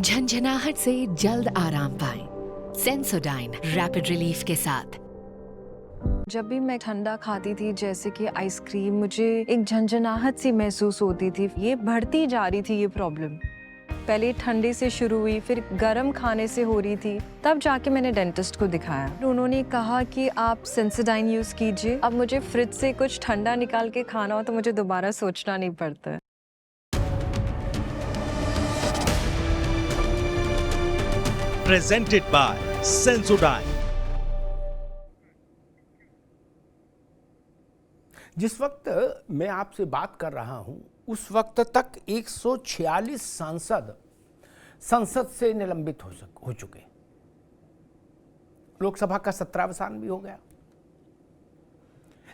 झंझनाहट से जल्द आराम पाएं। सेंसोडाइन रैपिड रिलीफ के साथ। जब भी मैं ठंडा खाती थी, जैसे कि आइसक्रीम, मुझे एक झंझनाहट सी महसूस होती थी। ये बढ़ती जा रही थी ये प्रॉब्लम। पहले ठंडे से शुरू हुई, फिर गर्म खाने से हो रही थी। तब जाके मैंने डेंटिस्ट को दिखाया। उन्होंने कहा कि आप सेंसोडाइन यूज कीजिए। अब मुझे फ्रिज से कुछ ठंडा निकाल के खाना हो तो मुझे दोबारा सोचना नहीं पड़ता है। Presented by Sensodyne। जिस वक्त मैं आपसे बात कर रहा हूं, उस वक्त तक 146 सांसद संसद से निलंबित हो चुके। लोकसभा का सत्रावसान भी हो गया,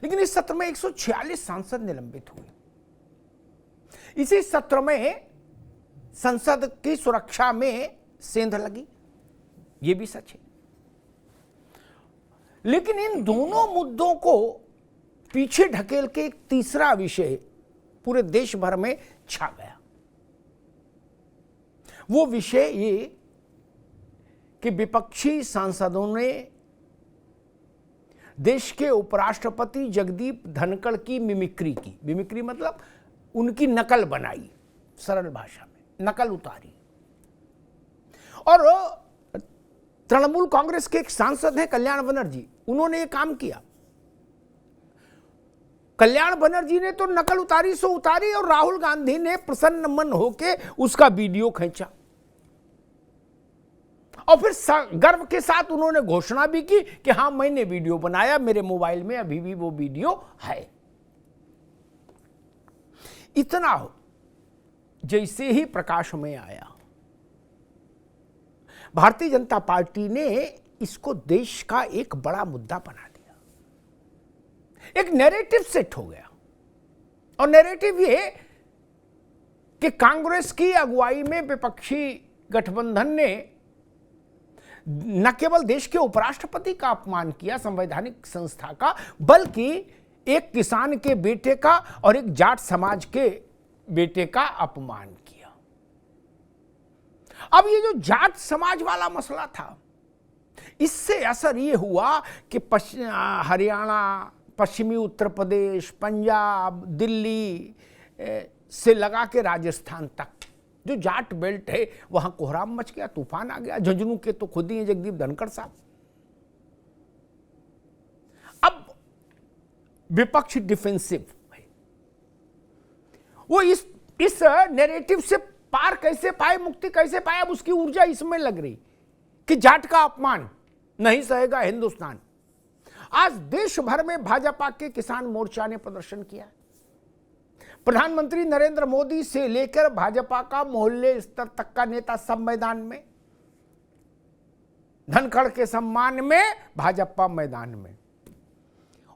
लेकिन इस सत्र में 146 सांसद निलंबित हुए। इसी सत्र में संसद की सुरक्षा में सेंध लगी, ये भी सच है। लेकिन इन दोनों मुद्दों को पीछे ढकेल के एक तीसरा विषय पूरे देश भर में छा गया। वो विषय ये कि विपक्षी सांसदों ने देश के उपराष्ट्रपति जगदीप धनखड़ की मिमिक्री की। मिमिक्री मतलब उनकी नकल बनाई, सरल भाषा में नकल उतारी। और तृणमूल कांग्रेस के एक सांसद हैं कल्याण बनर्जी, उन्होंने ये काम किया। कल्याण बनर्जी ने तो नकल उतारी सो उतारी, और राहुल गांधी ने प्रसन्न मन होके उसका वीडियो खींचा, और फिर गर्व के साथ उन्होंने घोषणा भी की कि हां, मैंने वीडियो बनाया, मेरे मोबाइल में अभी भी वो वीडियो है। इतना हो, जैसे ही प्रकाश में आया, भारतीय जनता पार्टी ने इसको देश का एक बड़ा मुद्दा बना दिया। एक नैरेटिव सेट हो गया, और नैरेटिव ये कि कांग्रेस की अगुवाई में विपक्षी गठबंधन ने न केवल देश के उपराष्ट्रपति का अपमान किया, संवैधानिक संस्था का, बल्कि एक किसान के बेटे का और एक जाट समाज के बेटे का अपमान किया। अब ये जो जाट समाज वाला मसला था, इससे असर ये हुआ कि हरियाणा, पश्चिमी उत्तर प्रदेश, पंजाब, दिल्ली से लगा के राजस्थान तक जो जाट बेल्ट है, वहां कोहराम मच गया, तूफान आ गया। झुंझुनू के तो खुद ही हैं जगदीप धनखड़ साहब। अब विपक्ष डिफेंसिव है, वो इस नैरेटिव से पार कैसे पाए, मुक्ति कैसे पाए। अब उसकी ऊर्जा इसमें लग रही कि जाट का अपमान नहीं सहेगा हिंदुस्तान। आज देश भर में भाजपा के किसान मोर्चा ने प्रदर्शन किया। प्रधानमंत्री नरेंद्र मोदी से लेकर भाजपा का मोहल्ले स्तर तक का नेता सब मैदान में। धनखड़ के सम्मान में भाजपा मैदान में,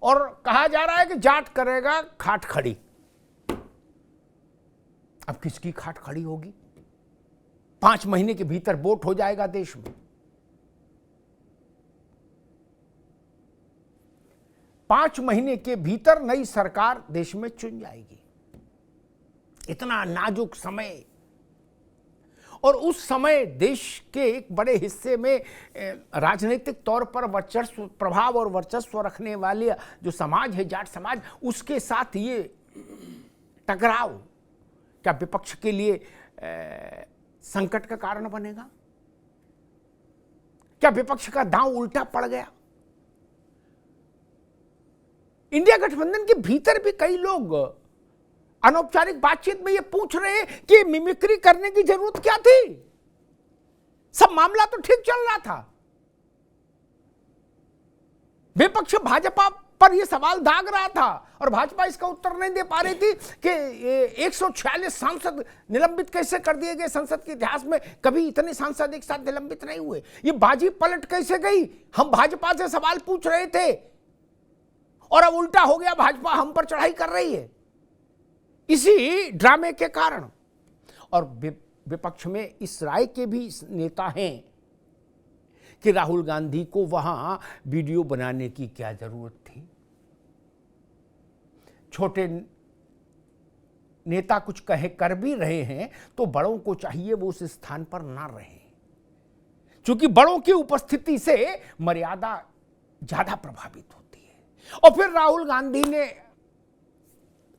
और कहा जा रहा है कि जाट करेगा खाट खड़ी। अब किसकी खाट खड़ी होगी? 5 महीने के भीतर वोट हो जाएगा देश में। 5 महीने के भीतर नई सरकार देश में चुन जाएगी। इतना नाजुक समय, और उस समय देश के एक बड़े हिस्से में राजनीतिक तौर पर वर्चस्व, प्रभाव और वर्चस्व रखने वाले जो समाज है, जाट समाज, उसके साथ ये टकराव क्या विपक्ष के लिए संकट का कारण बनेगा? क्या विपक्ष का दांव उल्टा पड़ गया? इंडिया गठबंधन के भीतर भी कई लोग अनौपचारिक बातचीत में ये पूछ रहे हैं कि मिमिक्री करने की जरूरत क्या थी? सब मामला तो ठीक चल रहा था। विपक्ष भाजपा पर यह सवाल दाग रहा था, और भाजपा इसका उत्तर नहीं दे पा रही थी कि 146 सांसद निलंबित कैसे कर दिए गए। संसद के इतिहास में कभी इतने सांसद एक साथ निलंबित नहीं हुए। ये बाजी पलट कैसे गई? हम भाजपा से सवाल पूछ रहे थे, और अब उल्टा हो गया, भाजपा हम पर चढ़ाई कर रही है इसी ड्रामे के कारण। और विपक्ष में इस राय के भी नेता हैं कि राहुल गांधी को वहां वीडियो बनाने की क्या जरूरत थी। छोटे नेता कुछ कहे कर भी रहे हैं तो बड़ों को चाहिए वो उस स्थान पर ना रहें, क्योंकि बड़ों की उपस्थिति से मर्यादा ज्यादा प्रभावित होती है। और फिर राहुल गांधी ने,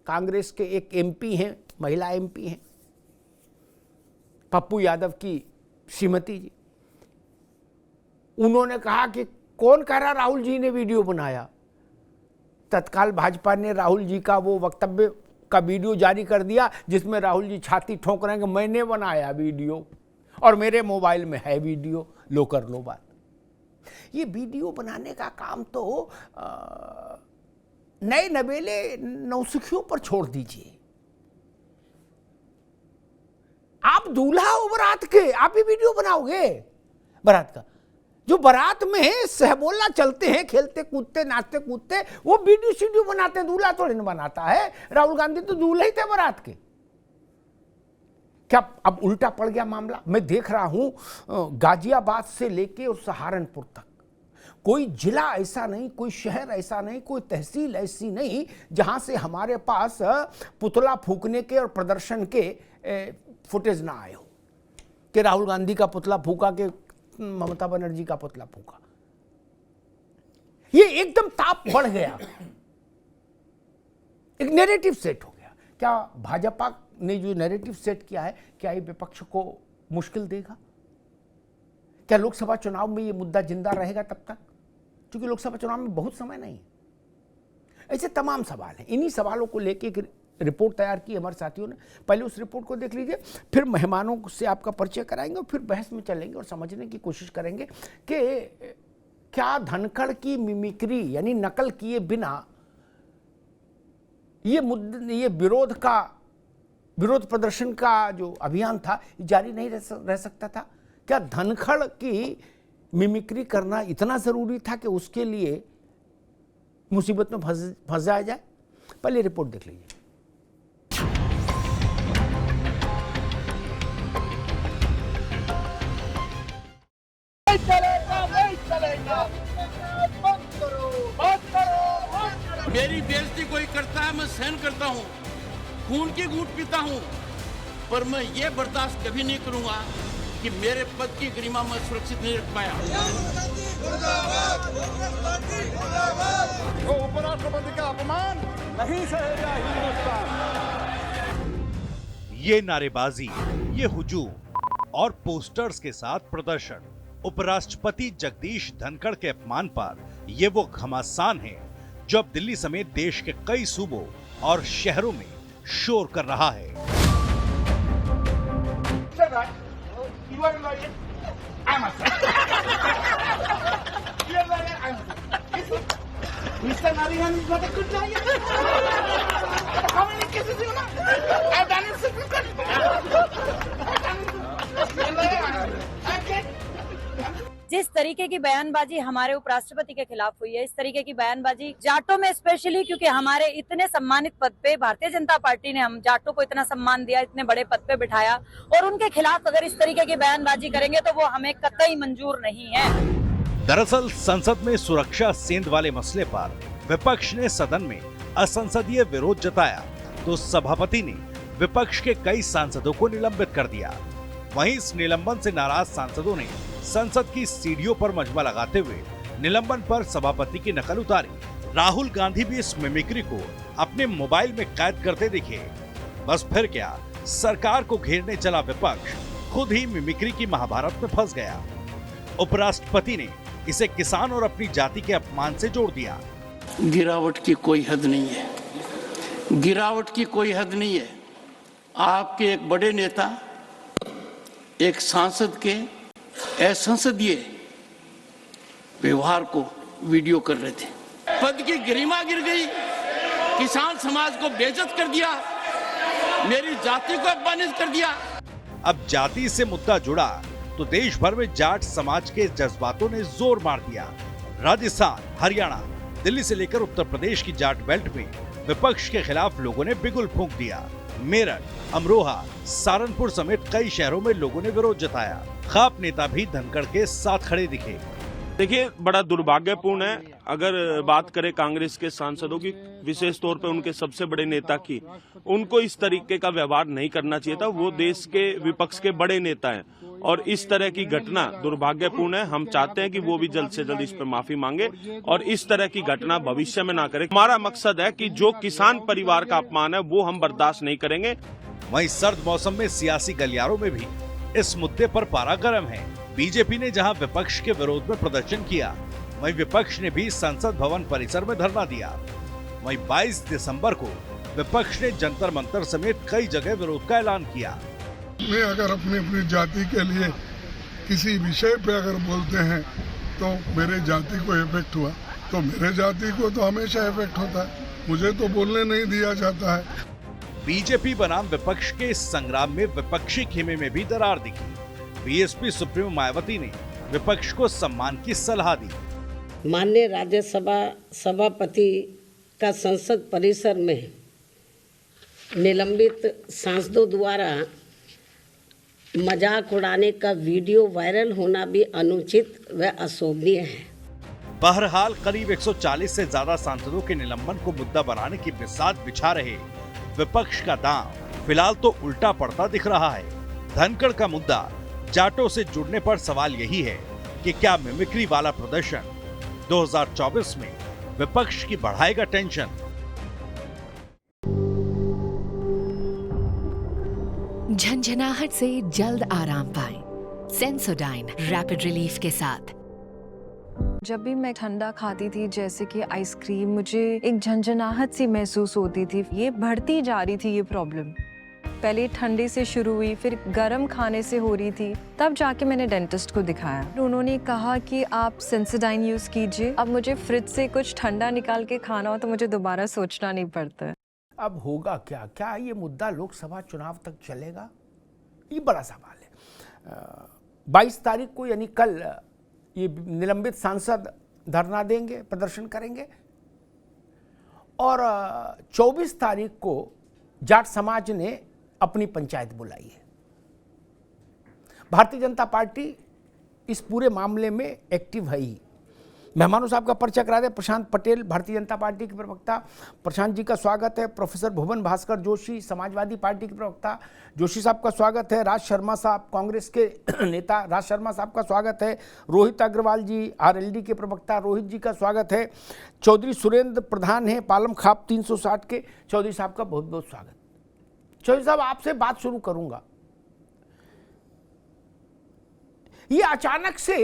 कांग्रेस के एक एमपी हैं, महिला एमपी हैं, पप्पू यादव की श्रीमती जी, उन्होंने कहा कि कौन कह रहा राहुल जी ने वीडियो बनाया। तत्काल भाजपा ने राहुल जी का वो वक्तव्य का वीडियो जारी कर दिया जिसमें राहुल जी छाती ठोक रहे हैं कि मैंने बनाया वीडियो और मेरे मोबाइल में है वीडियो, लो कर लो बात। ये वीडियो बनाने का काम तो नए नवेले नौसिखियों पर छोड़ दीजिए। आप दूल्हा हो बारात के, आप ही वीडियो बनाओगे बारात का? जो बारात में सहबोला चलते हैं, खेलते कूदते नाचते कूदते, वो वीडियो सीडियो बनाते हैं, दूल्हा थोड़ी ना बनाता है। राहुल गांधी तो दूल्हे ही थे बारात के। क्या अब उल्टा पड़ गया मामला? मैं देख रहा हूं गाजियाबाद से लेके और सहारनपुर तक कोई जिला ऐसा नहीं, कोई शहर ऐसा नहीं, कोई तहसील ऐसी नहीं जहां से हमारे पास पुतला फूकने के और प्रदर्शन के फुटेज ना आए हो कि राहुल गांधी का पुतला फूका के ममता बनर्जी का पुतला फूका। ये एकदम ताप बढ़ गया, एक नैरेटिव सेट हो गया। क्या भाजपा ने जो नैरेटिव सेट किया है, क्या ये विपक्ष को मुश्किल देगा? क्या लोकसभा चुनाव में ये मुद्दा जिंदा रहेगा तब तक? क्योंकि लोकसभा चुनाव में बहुत समय नहीं है। ऐसे तमाम सवाल हैं। इन्हीं सवालों को लेके एक रिपोर्ट तैयार की हमारे साथियों ने। पहले उस रिपोर्ट को देख लीजिए, फिर मेहमानों से आपका परिचय कराएंगे और फिर बहस में चलेंगे और समझने की कोशिश करेंगे कि क्या धनखड़ की मिमिक्री यानी नकल किए बिना ये विरोध प्रदर्शन का जो अभियान था जारी नहीं रह सकता था? क्या धनखड़ की मिमिक्री करना इतना जरूरी था कि उसके लिए मुसीबत में फंस जाए? पहले रिपोर्ट देख लीजिए। मेरी बेइज्जती कोई करता है, मैं सहन करता हूँ, खून की घूंट पीता हूँ, पर मैं ये बर्दाश्त कभी नहीं करूंगा कि मेरे पद की गरिमा मैं सुरक्षित नहीं रख पाया। तो उपराष्ट्रपति का अपमान नहीं सहेगा हिंदुस्तान। ये नारेबाजी, ये हुजूम और पोस्टर्स के साथ प्रदर्शन उपराष्ट्रपति जगदीश धनखड़ के अपमान पर ये वो घमासान है जो अब दिल्ली समेत देश के कई सूबों और शहरों में शोर कर रहा है। जिस तरीके की बयानबाजी हमारे उपराष्ट्रपति के खिलाफ हुई है, इस तरीके की बयानबाजी जाटों में स्पेशली, क्योंकि हमारे इतने सम्मानित पद पे भारतीय जनता पार्टी ने हम जाटों को इतना सम्मान दिया, इतने बड़े पद पे बिठाया, और उनके खिलाफ अगर इस तरीके की बयानबाजी करेंगे तो वो हमें कतई मंजूर नहीं है। दरअसल संसद में सुरक्षा सेंध वाले मसले पर विपक्ष ने सदन में असंसदीय विरोध जताया तो सभापति ने विपक्ष के कई सांसदों को निलंबित कर दिया। वहीं इस निलंबन से नाराज सांसदों ने संसद की सीढ़ियों पर मजमा लगाते हुए निलंबन पर सभापति की नकल उतारी। राहुल गांधी भी इस मिमिक्री को अपने मोबाइल में कैद करते दिखे। बस फिर क्या, सरकार को घेरने चला विपक्ष खुद ही मिमिक्री की महाभारत में फंस गया। उपराष्ट्रपति ने इसे किसान और अपनी जाति के अपमान से जोड़ दिया। गिरावट की कोई हद नहीं है, गिरावट की कोई हद नहीं है। आपके एक बड़े नेता एक सांसद के असंसदीय व्यवहार को वीडियो कर रहे थे। पद की गरिमा गिर गई, किसान समाज को बेइज्जत कर दिया, मेरी जाति को अपमानित कर दिया। अब जाति से मुद्दा जुड़ा तो देश भर में जाट समाज के जज्बातों ने जोर मार दिया। राजस्थान, हरियाणा, दिल्ली से लेकर उत्तर प्रदेश की जाट बेल्ट में विपक्ष के खिलाफ लोगों ने बिगुल फूंक दिया। मेरठ, अमरोहा, सहारनपुर समेत कई शहरों में लोगों ने विरोध जताया। खाप नेता भी धनखड़ के साथ खड़े दिखे। देखिए, बड़ा दुर्भाग्यपूर्ण है अगर बात करें कांग्रेस के सांसदों की, विशेष तौर पे उनके सबसे बड़े नेता की, उनको इस तरीके का व्यवहार नहीं करना चाहिए था। वो देश के विपक्ष के बड़े नेता हैं और इस तरह की घटना दुर्भाग्यपूर्ण है। हम चाहते हैं कि वो भी जल्द से जल्द इस पर माफी मांगे और इस तरह की घटना भविष्य में ना करे। हमारा मकसद है कि जो किसान परिवार का अपमान है वो हम बर्दाश्त नहीं करेंगे। वहीं सर्द मौसम में सियासी गलियारों में भी इस मुद्दे पर पारा गर्म है। बीजेपी ने जहां विपक्ष के विरोध में प्रदर्शन किया, वहीं विपक्ष ने भी संसद भवन परिसर में धरना दिया। वहीं 22 दिसंबर को विपक्ष ने जंतर मंतर समेत कई जगह विरोध का ऐलान किया। में अगर अपनी अपनी जाति के लिए किसी विषय पे अगर बोलते हैं तो मेरे जाति को इफेक्ट हुआ, तो मेरे जाति को तो हमेशा इफेक्ट होता है, मुझे तो बोलने नहीं दिया जाता है। बीजेपी बनाम विपक्ष के इस संग्राम में विपक्षी खेमे में भी दरार दिखी। बीएसपी सुप्रीमो मायावती ने विपक्ष को सम्मान की सलाह दी। माननीय राज्यसभा सभापति का संसद परिसर में निलंबित सांसदों द्वारा मजाक उड़ाने का वीडियो वायरल होना भी अनुचित व अशोभनीय है। बहरहाल करीब 140 से ज्यादा सांसदों के निलंबन को मुद्दा बनाने की बिसात बिछा रहे विपक्ष का दांव फिलहाल तो उल्टा पड़ता दिख रहा है। धनखड़ का मुद्दा जाटों से जुड़ने पर सवाल यही है कि क्या मिमिक्री वाला प्रदर्शन 2024 में विपक्ष की बढ़ाएगा टेंशन। झंझनाहट से जल्द आराम पाएं। सेंसोडाइन रैपिड रिलीफ के साथ। जब भी मैं ठंडा खाती थी, जैसे कि आइसक्रीम, मुझे एक झंझनाहट सी महसूस होती थी। ये बढ़ती जा रही थी ये प्रॉब्लम। पहले ठंडे से शुरू हुई, फिर गर्म खाने से हो रही थी, तब जाके मैंने डेंटिस्ट को दिखाया। उन्होंने कहा कि आप सेंसोडाइन यूज कीजिए। अब मुझे फ्रिज से कुछ ठंडा निकाल के खाना हो तो मुझे दोबारा सोचना नहीं पड़ता है। अब होगा क्या? क्या ये मुद्दा लोकसभा चुनाव तक चलेगा? ये बड़ा सवाल है। 22 तारीख को यानी कल ये निलंबित सांसद धरना देंगे, प्रदर्शन करेंगे और 24 तारीख को जाट समाज ने अपनी पंचायत बुलाई है। भारतीय जनता पार्टी इस पूरे मामले में एक्टिव है ही। मेहमानों साहब का परिचय करा दे। प्रशांत पटेल, भारतीय जनता पार्टी के प्रवक्ता। प्रशांत जी का स्वागत है। प्रोफेसर भुवन भास्कर जोशी, समाजवादी पार्टी के प्रवक्ता। जोशी साहब का स्वागत है। राज शर्मा साहब, कांग्रेस के नेता, राज शर्मा साहब का स्वागत है। रोहित अग्रवाल जी, आरएलडी के प्रवक्ता, रोहित जी का स्वागत है। चौधरी सुरेंद्र प्रधान है, पालम खाप 360 के। चौधरी साहब का बहुत बहुत स्वागत। चौधरी साहब, आपसे बात शुरू करूंगा। ये अचानक से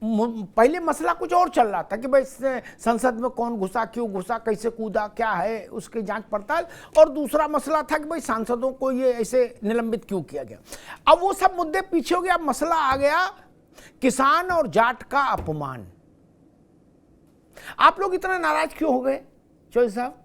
पहले मसला कुछ और चल रहा था कि भाई संसद में कौन घुसा, क्यों घुसा, कैसे कूदा, क्या है उसकी जांच पड़ताल, और दूसरा मसला था कि भाई सांसदों को ये ऐसे निलंबित क्यों किया गया। अब वो सब मुद्दे पीछे हो गया। मसला आ गया किसान और जाट का अपमान। आप लोग इतना नाराज क्यों हो गए चौधरी साहब?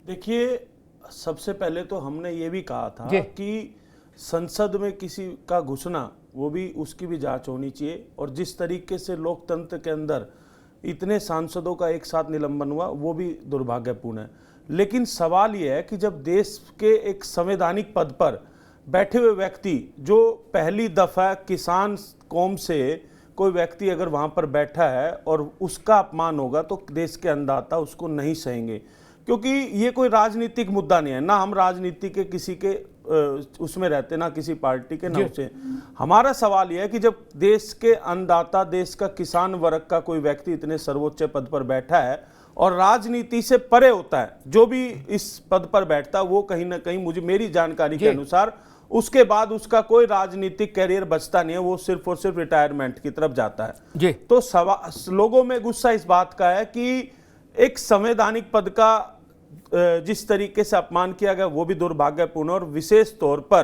देखिए, सबसे पहले तो हमने ये भी कहा था कि संसद में किसी का घुसना, वो भी उसकी भी जांच होनी चाहिए, और जिस तरीके से लोकतंत्र के अंदर इतने सांसदों का एक साथ निलंबन हुआ वो भी दुर्भाग्यपूर्ण है। लेकिन सवाल ये है कि जब देश के एक संवैधानिक पद पर बैठे हुए व्यक्ति, जो पहली दफ़ा किसान कौम से कोई व्यक्ति अगर वहाँ पर बैठा है और उसका अपमान होगा तो देश के अन्नदाता उसको नहीं सहेंगे, क्योंकि ये कोई राजनीतिक मुद्दा नहीं है। ना हम राजनीति के किसी के उसमें रहते, ना किसी पार्टी के, ना उसे। हमारा सवाल यह है कि जब देश के अन्नदाता, देश का किसान वर्ग का कोई व्यक्ति इतने सर्वोच्च पद पर बैठा है और राजनीति से परे होता है, जो भी इस पद पर बैठता है वो कहीं ना कहीं, मुझे मेरी जानकारी के अनुसार, उसके बाद उसका कोई राजनीतिक कैरियर बचता नहीं है, वो सिर्फ और सिर्फ रिटायरमेंट की तरफ जाता है। तो लोगों में गुस्सा इस बात का है कि एक संवैधानिक पद का जिस तरीके से अपमान किया गया वो भी दुर्भाग्यपूर्ण, और विशेष तौर पर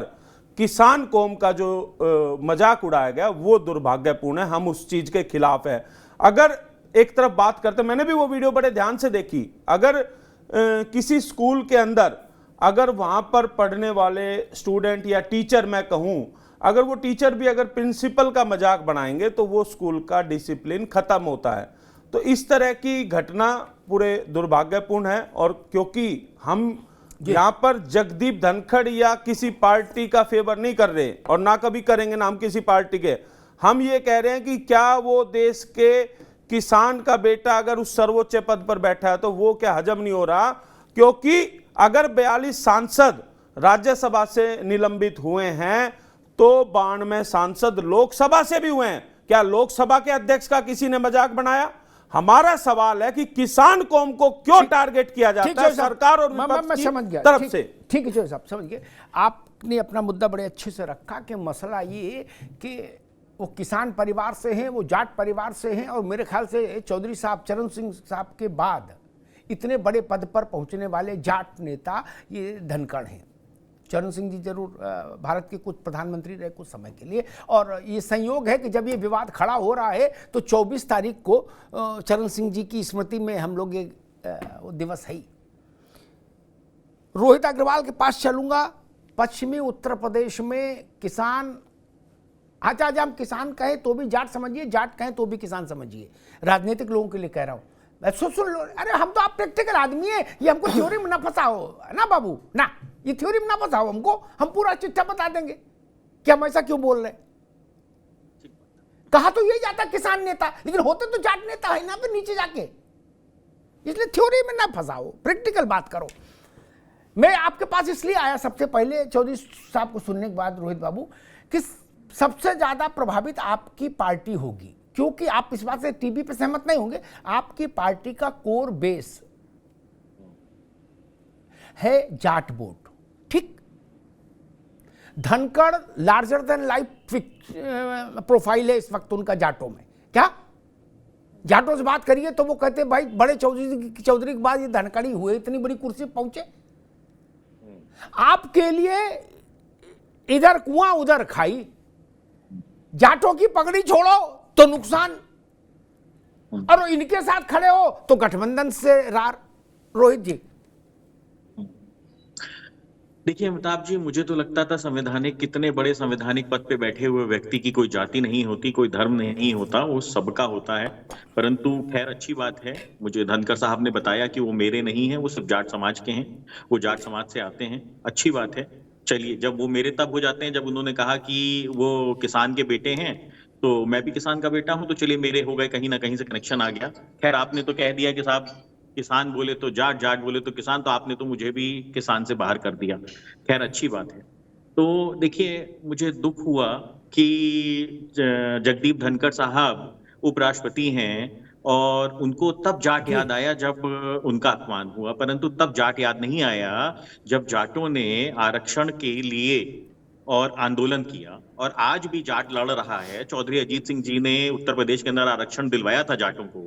किसान कौम का जो मजाक उड़ाया गया वो दुर्भाग्यपूर्ण है। हम उस चीज के खिलाफ है। अगर एक तरफ बात करते, मैंने भी वो वीडियो बड़े ध्यान से देखी, अगर किसी स्कूल के अंदर अगर वहां पर पढ़ने वाले स्टूडेंट या टीचर, मैं कहूं, अगर वो टीचर भी अगर प्रिंसिपल का मजाक बनाएंगे तो वो स्कूल का डिसिप्लिन खत्म होता है। तो इस तरह की घटना पूरे दुर्भाग्यपूर्ण है, और क्योंकि हम यहाँ पर जगदीप धनखड़ या किसी पार्टी का फेवर नहीं कर रहे और ना कभी करेंगे, ना हम किसी पार्टी के, हम ये कह रहे हैं कि क्या वो देश के किसान का बेटा अगर उस सर्वोच्च पद पर बैठा है तो वो क्या हजम नहीं हो रहा? क्योंकि अगर 42 सांसद राज्यसभा से निलंबित हुए हैं तो 92 सांसद लोकसभा से भी हुए हैं। क्या लोकसभा के अध्यक्ष का किसी ने मजाक बनाया? हमारा सवाल है कि किसान कौम को क्यों टारगेट किया जाता है सरकार और विपक्ष की तरफ से? ठीक है साहब, समझ गए। आपने अपना मुद्दा बड़े अच्छे से रखा कि मसला ये कि वो किसान परिवार से हैं, वो जाट परिवार से हैं, और मेरे ख्याल से चौधरी साहब, चरण सिंह साहब के बाद इतने बड़े पद पर पहुंचने वाले जाट नेता ये धनखड़ हैं। चरण सिंह जी जरूर भारत के कुछ प्रधानमंत्री रहे कुछ समय के लिए, और ये संयोग है कि जब ये विवाद खड़ा हो रहा है तो 24 तारीख को चरण सिंह जी की स्मृति में हम लोग ये दिवस है। रोहित अग्रवाल के पास चलूंगा। पश्चिमी उत्तर प्रदेश में किसान, अच्छा आज हम किसान कहें तो भी जाट समझिए, जाट कहें तो भी किसान समझिए, राजनीतिक लोगों के लिए कह रहा हूं। सुन लो, अरे हम तो आप प्रैक्टिकल आदमी है, ये हमको थ्योरी में ना फंसाओ ना बाबू, ना ये थ्योरी में ना फंसाओ हमको, हम पूरा चिट्ठा बता देंगे कि हम ऐसा क्यों बोल रहे। कहा तो यही जाता किसान नेता, लेकिन होते तो जाट नेता है ना फिर नीचे जाके, इसलिए थ्योरी में ना फंसाओ, प्रैक्टिकल बात करो। मैं आपके पास इसलिए आया सबसे पहले चौधरी साहब को सुनने के बाद रोहित बाबू, कि सबसे ज्यादा प्रभावित आपकी पार्टी होगी, क्योंकि आप इस बात से टीवी पे सहमत नहीं होंगे, आपकी पार्टी का कोर बेस है जाट वोट, ठीक। Dhankhar larger than life profile है इस वक्त उनका जाटों में। क्या जाटों से बात करिए तो वो कहते भाई बड़े चौधरी के बाद ये धनखड़ी हुए, इतनी बड़ी कुर्सी पहुंचे। आपके लिए इधर कुआं उधर खाई, जाटों की पगड़ी छोड़ो तो नुकसान, और इनके साथ खड़े हो तो गठबंधन से रार। रोहित जी देखिए अमिताभ जी, मुझे तो लगता था संवैधानिक, कितने बड़े संवैधानिक पद पे बैठे हुए व्यक्ति की कोई जाति नहीं होती, कोई धर्म नहीं होता, वो सबका होता है। परंतु खैर अच्छी बात है, मुझे धनखड़ साहब ने बताया कि वो मेरे नहीं हैं, वो सिर्फ जाट समाज के हैं, वो जाट समाज से आते हैं, अच्छी बात है। चलिए, जब वो मेरे तब हो जाते हैं जब उन्होंने कहा कि वो किसान के बेटे हैं, तो मैं भी किसान का बेटा हूं, तो चलिए मेरे हो गए, कहीं ना कहीं से कनेक्शन आ गया। खैर आपने तो कह दिया कि साहब किसान बोले तो जाट, जाट बोले तो किसान, तो आपने तो मुझे भी किसान से बाहर कर दिया। खैर अच्छी बात है। तो देखिए, मुझे दुख हुआ कि जगदीप धनखड़ साहब उपराष्ट्रपति हैं और उनको तब जाट याद आया जब उनका अपमान हुआ, परंतु तब जाट याद नहीं आया जब जाटों ने आरक्षण के लिए और आंदोलन किया। और आज भी जाट लड़ रहा है। चौधरी अजीत सिंह जी ने उत्तर प्रदेश के अंदर आरक्षण दिलवाया था जाटों को,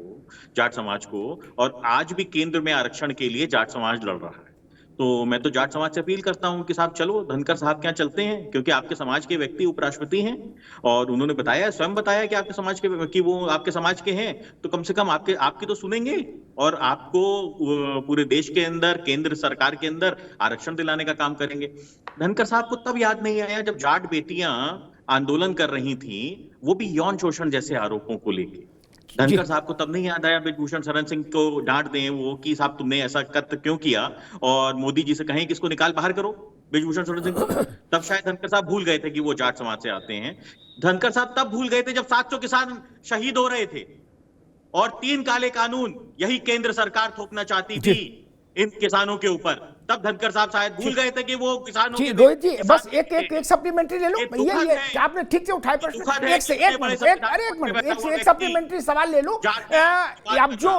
जाट समाज को, और आज भी केंद्र में आरक्षण के लिए जाट समाज लड़ रहा है। तो मैं तो जाट समाज से अपील करता हूं कि साहब चलो धनखड़ साहब के यहाँ चलते हैं, क्योंकि आपके समाज के व्यक्ति उपराष्ट्रपति हैं और उन्होंने बताया, स्वयं बताया कि आपके समाज के, कि वो आपके समाज के हैं, तो कम से कम आपकी तो सुनेंगे और आपको पूरे देश के अंदर, केंद्र सरकार के अंदर आरक्षण दिलाने का काम करेंगे। धनखड़ साहब को तब याद नहीं आया जब जाट बेटियां आंदोलन कर रही थी, वो भी यौन शोषण जैसे आरोपों को लेके। धनखड़ साहब को तब नहीं याद आया ब्रिजभूषण शरण सिंह को डांट दें वो कि साहब तुमने ऐसा कृत्य क्यों किया, और मोदी जी से कहें कि इसको निकाल बाहर करो ब्रिजभूषण शरण सिंह को। तब शायद धनखड़ साहब भूल गए थे कि वो जाट समाज से आते हैं। धनखड़ साहब तब भूल गए थे जब 700 किसान शहीद हो रहे थे और 3 काले कानून यही केंद्र सरकार थोपना चाहती थी इन किसानों के ऊपर। तब धनखड़ साहब शायद भूल गए थे कि वो किसानों के, रोहित जी बस एक सप्लीमेंट्री ले लो, ये आपने ठीक से उठाए प्रश्न। एक सप्लीमेंट्री सवाल ले लो। अब जो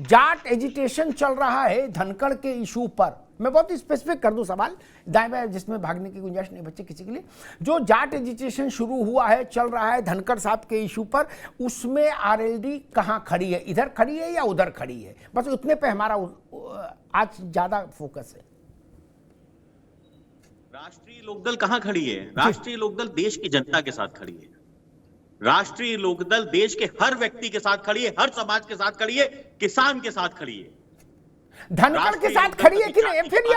जाट एजिटेशन चल रहा है धनखड़ के इशू पर, मैं बहुत स्पेसिफिक कर दूं सवाल, दाएं बाएं जिसमें भागने की गुंजाइश नहीं बच्चे किसी के लिए। जो जाट एजिटेशन शुरू हुआ है, चल रहा है धनखड़ साहब के इशू पर, उसमें आरएलडी कहां खड़ी है, इधर खड़ी है या उधर खड़ी है? बस उतने पे हमारा आज ज्यादा फोकस है। राष्ट्रीय लोकदल कहां खड़ी है? राष्ट्रीय लोकदल देश की जनता के साथ खड़ी है। राष्ट्रीय लोकदल देश के हर व्यक्ति के साथ खड़ी है, हर समाज के साथ खड़ी है, किसान के साथ खड़ी है, धनखड़ के साथ खड़ी है कि नहीं? फिर ये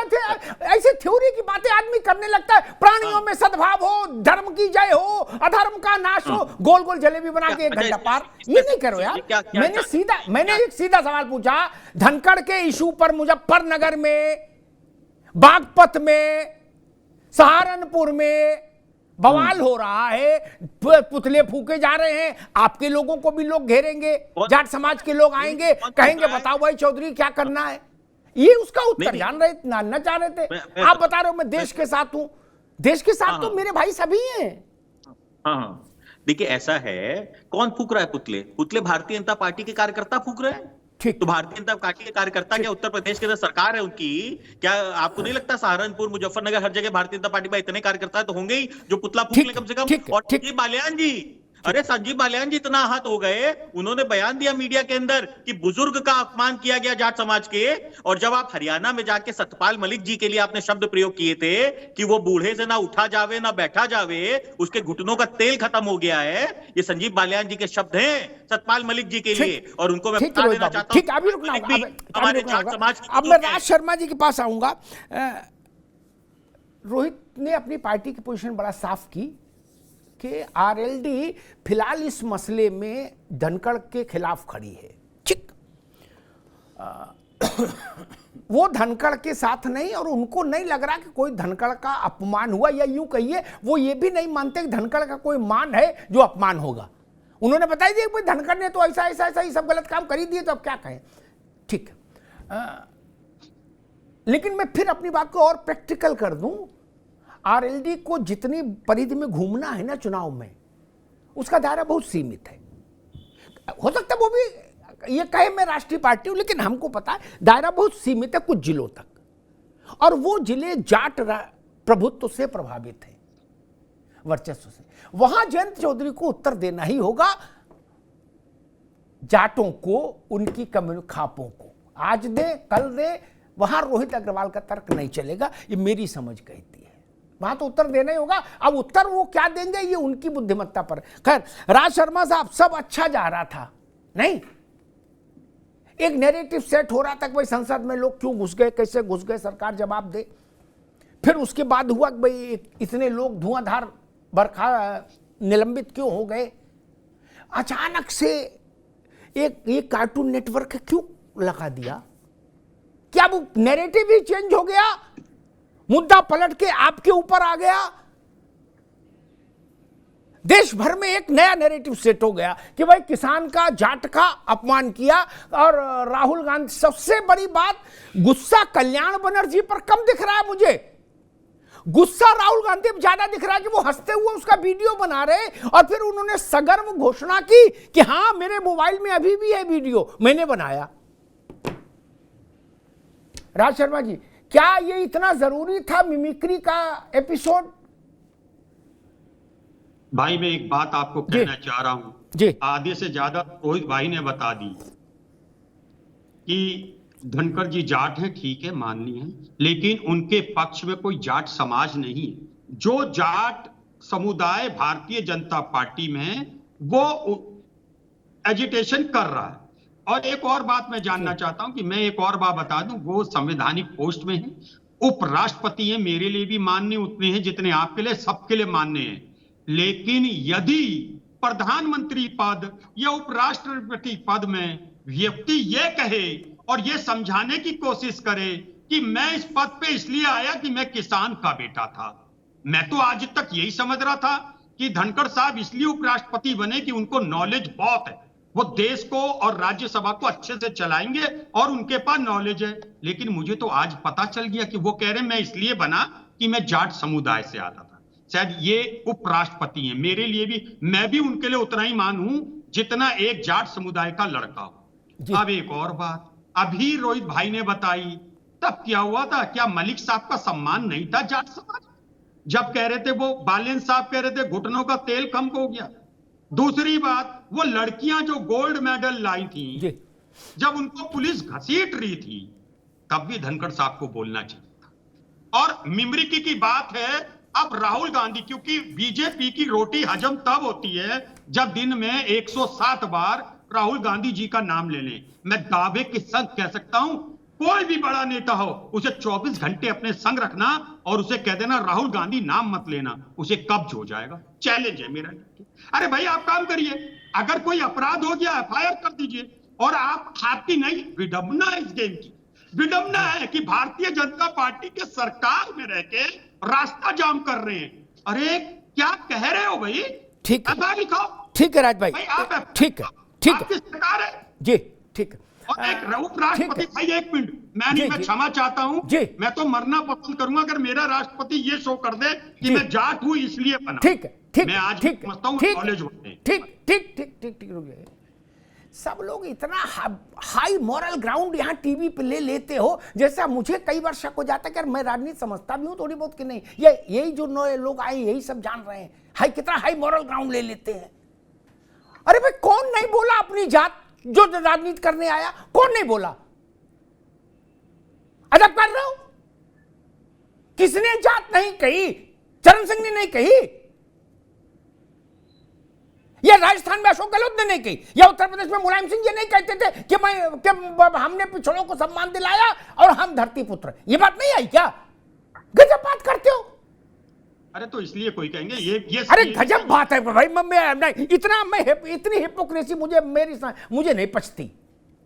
ऐसे थ्योरी की बातें आदमी करने लगता है, प्राणियों में सद्भाव हो, धर्म की जय हो, अधर्म का नाश हो, गोल गोल जलेबी बना के 1 घंटा पार। ये नहीं करो यार। मैंने एक सीधा सवाल पूछा, धनखड़ के इशू पर मुजफ्फरनगर में, बागपत में, सहारनपुर में, बवाल हो रहा है, पुतले फूके जा रहे हैं, आपके लोगों को भी लोग घेरेंगे, जाट समाज के लोग आएंगे, कहेंगे बताओ भाई चौधरी क्या करना है। ये उसका उत्तर जानना चाह रहे थे। आप बता रहे हो मैं देश के साथ हूं, देश के साथ तो मेरे भाई सभी हैं। हाँ, देखिए ऐसा है, कौन फूक रहा है पुतले? पुतले भारतीय जनता पार्टी के कार्यकर्ता फूक रहे हैं। ठीक, तो भारतीय जनता पार्टी के कार्यकर्ता क्या उत्तर प्रदेश के अंदर सरकार है उनकी, क्या आपको नहीं लगता सहारनपुर, मुजफ्फरनगर, हर जगह भारतीय जनता पार्टी में इतने कार्यकर्ता तो होंगे ही जो पुतला फूक ले कम से कम। और संजीव बालियान जी, अरे संजीव बालियान जी इतना आहत हो गए, उन्होंने बयान दिया मीडिया के अंदर कि बुजुर्ग का अपमान किया गया जाट समाज के। और जब आप हरियाणा में जाके सतपाल मलिक जी के लिए आपने शब्द प्रयोग किए थे कि वो बूढ़े से ना उठा जावे ना बैठा जावे, उसके घुटनों का तेल खत्म हो गया है, ये संजीव बालियान जी के शब्द हैं सतपाल मलिक जी के लिए। और उनको मैं बता देना चाहता हूं, हमारे जाट समाज की। अब मैं राज शर्मा जी के पास आऊंगा। रोहित ने अपनी पार्टी की पोजीशन बड़ा साफ की कि आरएलडी फिलहाल इस मसले में धनखड़ के खिलाफ खड़ी है। ठीक, वो धनखड़ के साथ नहीं, और उनको नहीं लग रहा कि कोई धनखड़ का अपमान हुआ, या यूं कहिए वो ये भी नहीं मानते कि धनखड़ का कोई मान है जो अपमान होगा। उन्होंने बता दिया कि धनखड़ ने तो ऐसा ऐसा ऐसा ये सब गलत काम कर ही दिए, तो अब क्या कहें। ठीक, लेकिन मैं फिर अपनी बात को और प्रैक्टिकल कर दूं। आरएलडी को जितनी परिधि में घूमना है ना चुनाव में, उसका दायरा बहुत सीमित है। हो सकता है वो भी ये कहे मैं राष्ट्रीय पार्टी हूं, लेकिन हमको पता है दायरा बहुत सीमित है कुछ जिलों तक, और वो जिले जाट प्रभुत्व से प्रभावित हैं, वर्चस्व से। वहां जयंत चौधरी को उत्तर देना ही होगा जाटों को, उनकी खापों को। आज दे कल दे, वहां रोहित अग्रवाल का तर्क नहीं चलेगा, ये मेरी समझ कहती है। वहां तो उत्तर देना ही होगा। अब उत्तर वो क्या देंगे ये उनकी बुद्धिमत्ता पर। खैर, राज शर्मा साहब, सब अच्छा जा रहा था, नहीं एक नैरेटिव सेट हो रहा था कि भाई संसद में लोग क्यों घुस गए, कैसे घुस गए, सरकार जवाब दे। फिर उसके बाद हुआ कि भाई इतने लोग धुआंधार निलंबित क्यों हो गए। अचानक से एक कार्टून नेटवर्क क्यों लगा दिया? क्या वो नैरेटिव ही चेंज हो गया? मुद्दा पलट के आपके ऊपर आ गया? देश भर में एक नया नैरेटिव सेट हो गया कि भाई किसान का, जाट का अपमान किया। और राहुल गांधी, सबसे बड़ी बात, गुस्सा कल्याण बनर्जी पर कम दिख रहा है मुझे, गुस्सा राहुल गांधी पर ज्यादा दिख रहा है कि वो हंसते हुए उसका वीडियो बना रहे, और फिर उन्होंने सगर्व घोषणा की कि हां मेरे मोबाइल में अभी भी है वीडियो, मैंने बनाया। राज शर्मा जी, क्या ये इतना जरूरी था मिमिक्री का एपिसोड? भाई मैं एक बात आपको कहना चाह रहा हूं जी। आधे से ज्यादा रोहित भाई ने बता दी कि धनखड़ जी जाट हैं, ठीक है, माननी है, लेकिन उनके पक्ष में कोई जाट समाज नहीं है। जो जाट समुदाय भारतीय जनता पार्टी में है वो एजिटेशन कर रहा है। और एक और बात मैं जानना चाहता हूं कि मैं एक और बात बता दूं, वो संवैधानिक पोस्ट में है, उपराष्ट्रपति है, मेरे लिए भी मान्य उतने हैं जितने आपके लिए, सबके लिए मान्य है। लेकिन यदि प्रधानमंत्री पद या उपराष्ट्रपति पद में व्यक्ति ये कहे और ये समझाने की कोशिश करे कि मैं इस पद पे इसलिए आया कि मैं किसान का बेटा था, मैं तो आज तक यही समझ रहा था कि धनखड़ साहब इसलिए उपराष्ट्रपति बने कि उनको नॉलेज बहुत है, वो देश को और राज्यसभा को अच्छे से चलाएंगे और उनके पास नॉलेज है। लेकिन मुझे तो आज पता चल गया कि वो कह रहे मैं इसलिए बना कि मैं जाट समुदाय से आता था। शायद ये उपराष्ट्रपति हैं, मेरे लिए भी, मैं भी उनके लिए उतना ही मान हूं जितना एक जाट समुदाय का लड़का हो। अब एक और बात अभी रोहित भाई ने बताई, तब क्या हुआ था? क्या मलिक साहब का सम्मान नहीं था जाट समाज? जब कह रहे थे, वो बालियान साहब कह रहे थे घुटनों का तेल कम हो गया। दूसरी बात, वो लड़कियां जो गोल्ड मेडल लाई थी, जब उनको पुलिस घसीट रही थी, तब भी धनखड़ साहब को बोलना चाहिए था। और मिमरिकी की बात है, अब राहुल गांधी, क्योंकि बीजेपी की रोटी हजम तब होती है जब दिन में 107 बार राहुल गांधी जी का नाम ले लें। मैं दावे के संग कह सकता हूं, कोई भी बड़ा नेता हो, उसे 24 घंटे अपने संग रखना और उसे कह देना राहुल गांधी नाम मत लेना, उसे कब्ज हो जाएगा। चैलेंज है मेरा। अरे भाई आप काम करिए, अगर कोई अपराध हो गया एफआईआर कर दीजिए। और आपकी नहीं, विडंबना है इस गेम की, विडंबना है कि भारतीय जनता पार्टी के सरकार में रह के रास्ता जाम कर रहे हैं। अरे क्या कह रहे हो भाई? ठीक है, ऐसा लिखो। ठीक है राज भाई, आप ठीक है, ठीक आपकी है सरकार है जी, ठीक है। और एक उपराष्ट्रपति भाई, एक मिनट, मैं क्षमा चाहता हूं, मैं तो मरना पसंद करूंगा अगर मेरा राष्ट्रपति ये शो कर दे कि मैं जाट हूं इसलिए बना। ठीक है, ठीक, मैं आज ठीक, समझता हूं ठीक, कॉलेज होते ठीक ठीक ठीक ठीक ठीक रुक जाइए। सब लोग इतना हाई मॉरल ग्राउंड यहाँ टीवी पे ले लेते हो, जैसा मुझे कई बार शक हो जाता है कि यार मैं राजनीति समझता भी हूँ थोड़ी बहुत कि नहीं, ये यही जो नए लोग आए यही सब जान रहे हैं। हाई कितना हाई मॉरल ग्राउंड ले लेते हैं। अरे भाई कौन नहीं बोला अपनी जात जो राजनीति करने आया, कौन नहीं बोला? अजब कर रहे हो? किसने जात नहीं कही? चरण सिंह ने नहीं कही, या राजस्थान में अशोक गहलोत ने नहीं कही, या उत्तर प्रदेश में मुलायम सिंह ये नहीं कहते थे कि हमने पिछड़ों को सम्मान दिलाया और हम धरती पुत्र। ये बात नहीं आई क्या? गजब बात करते हो। अरे तो इसलिए कोई कहेंगे ये अरे गजब बात है भाई। मैं इतनी हिपोक्रेसी मुझे नहीं पचती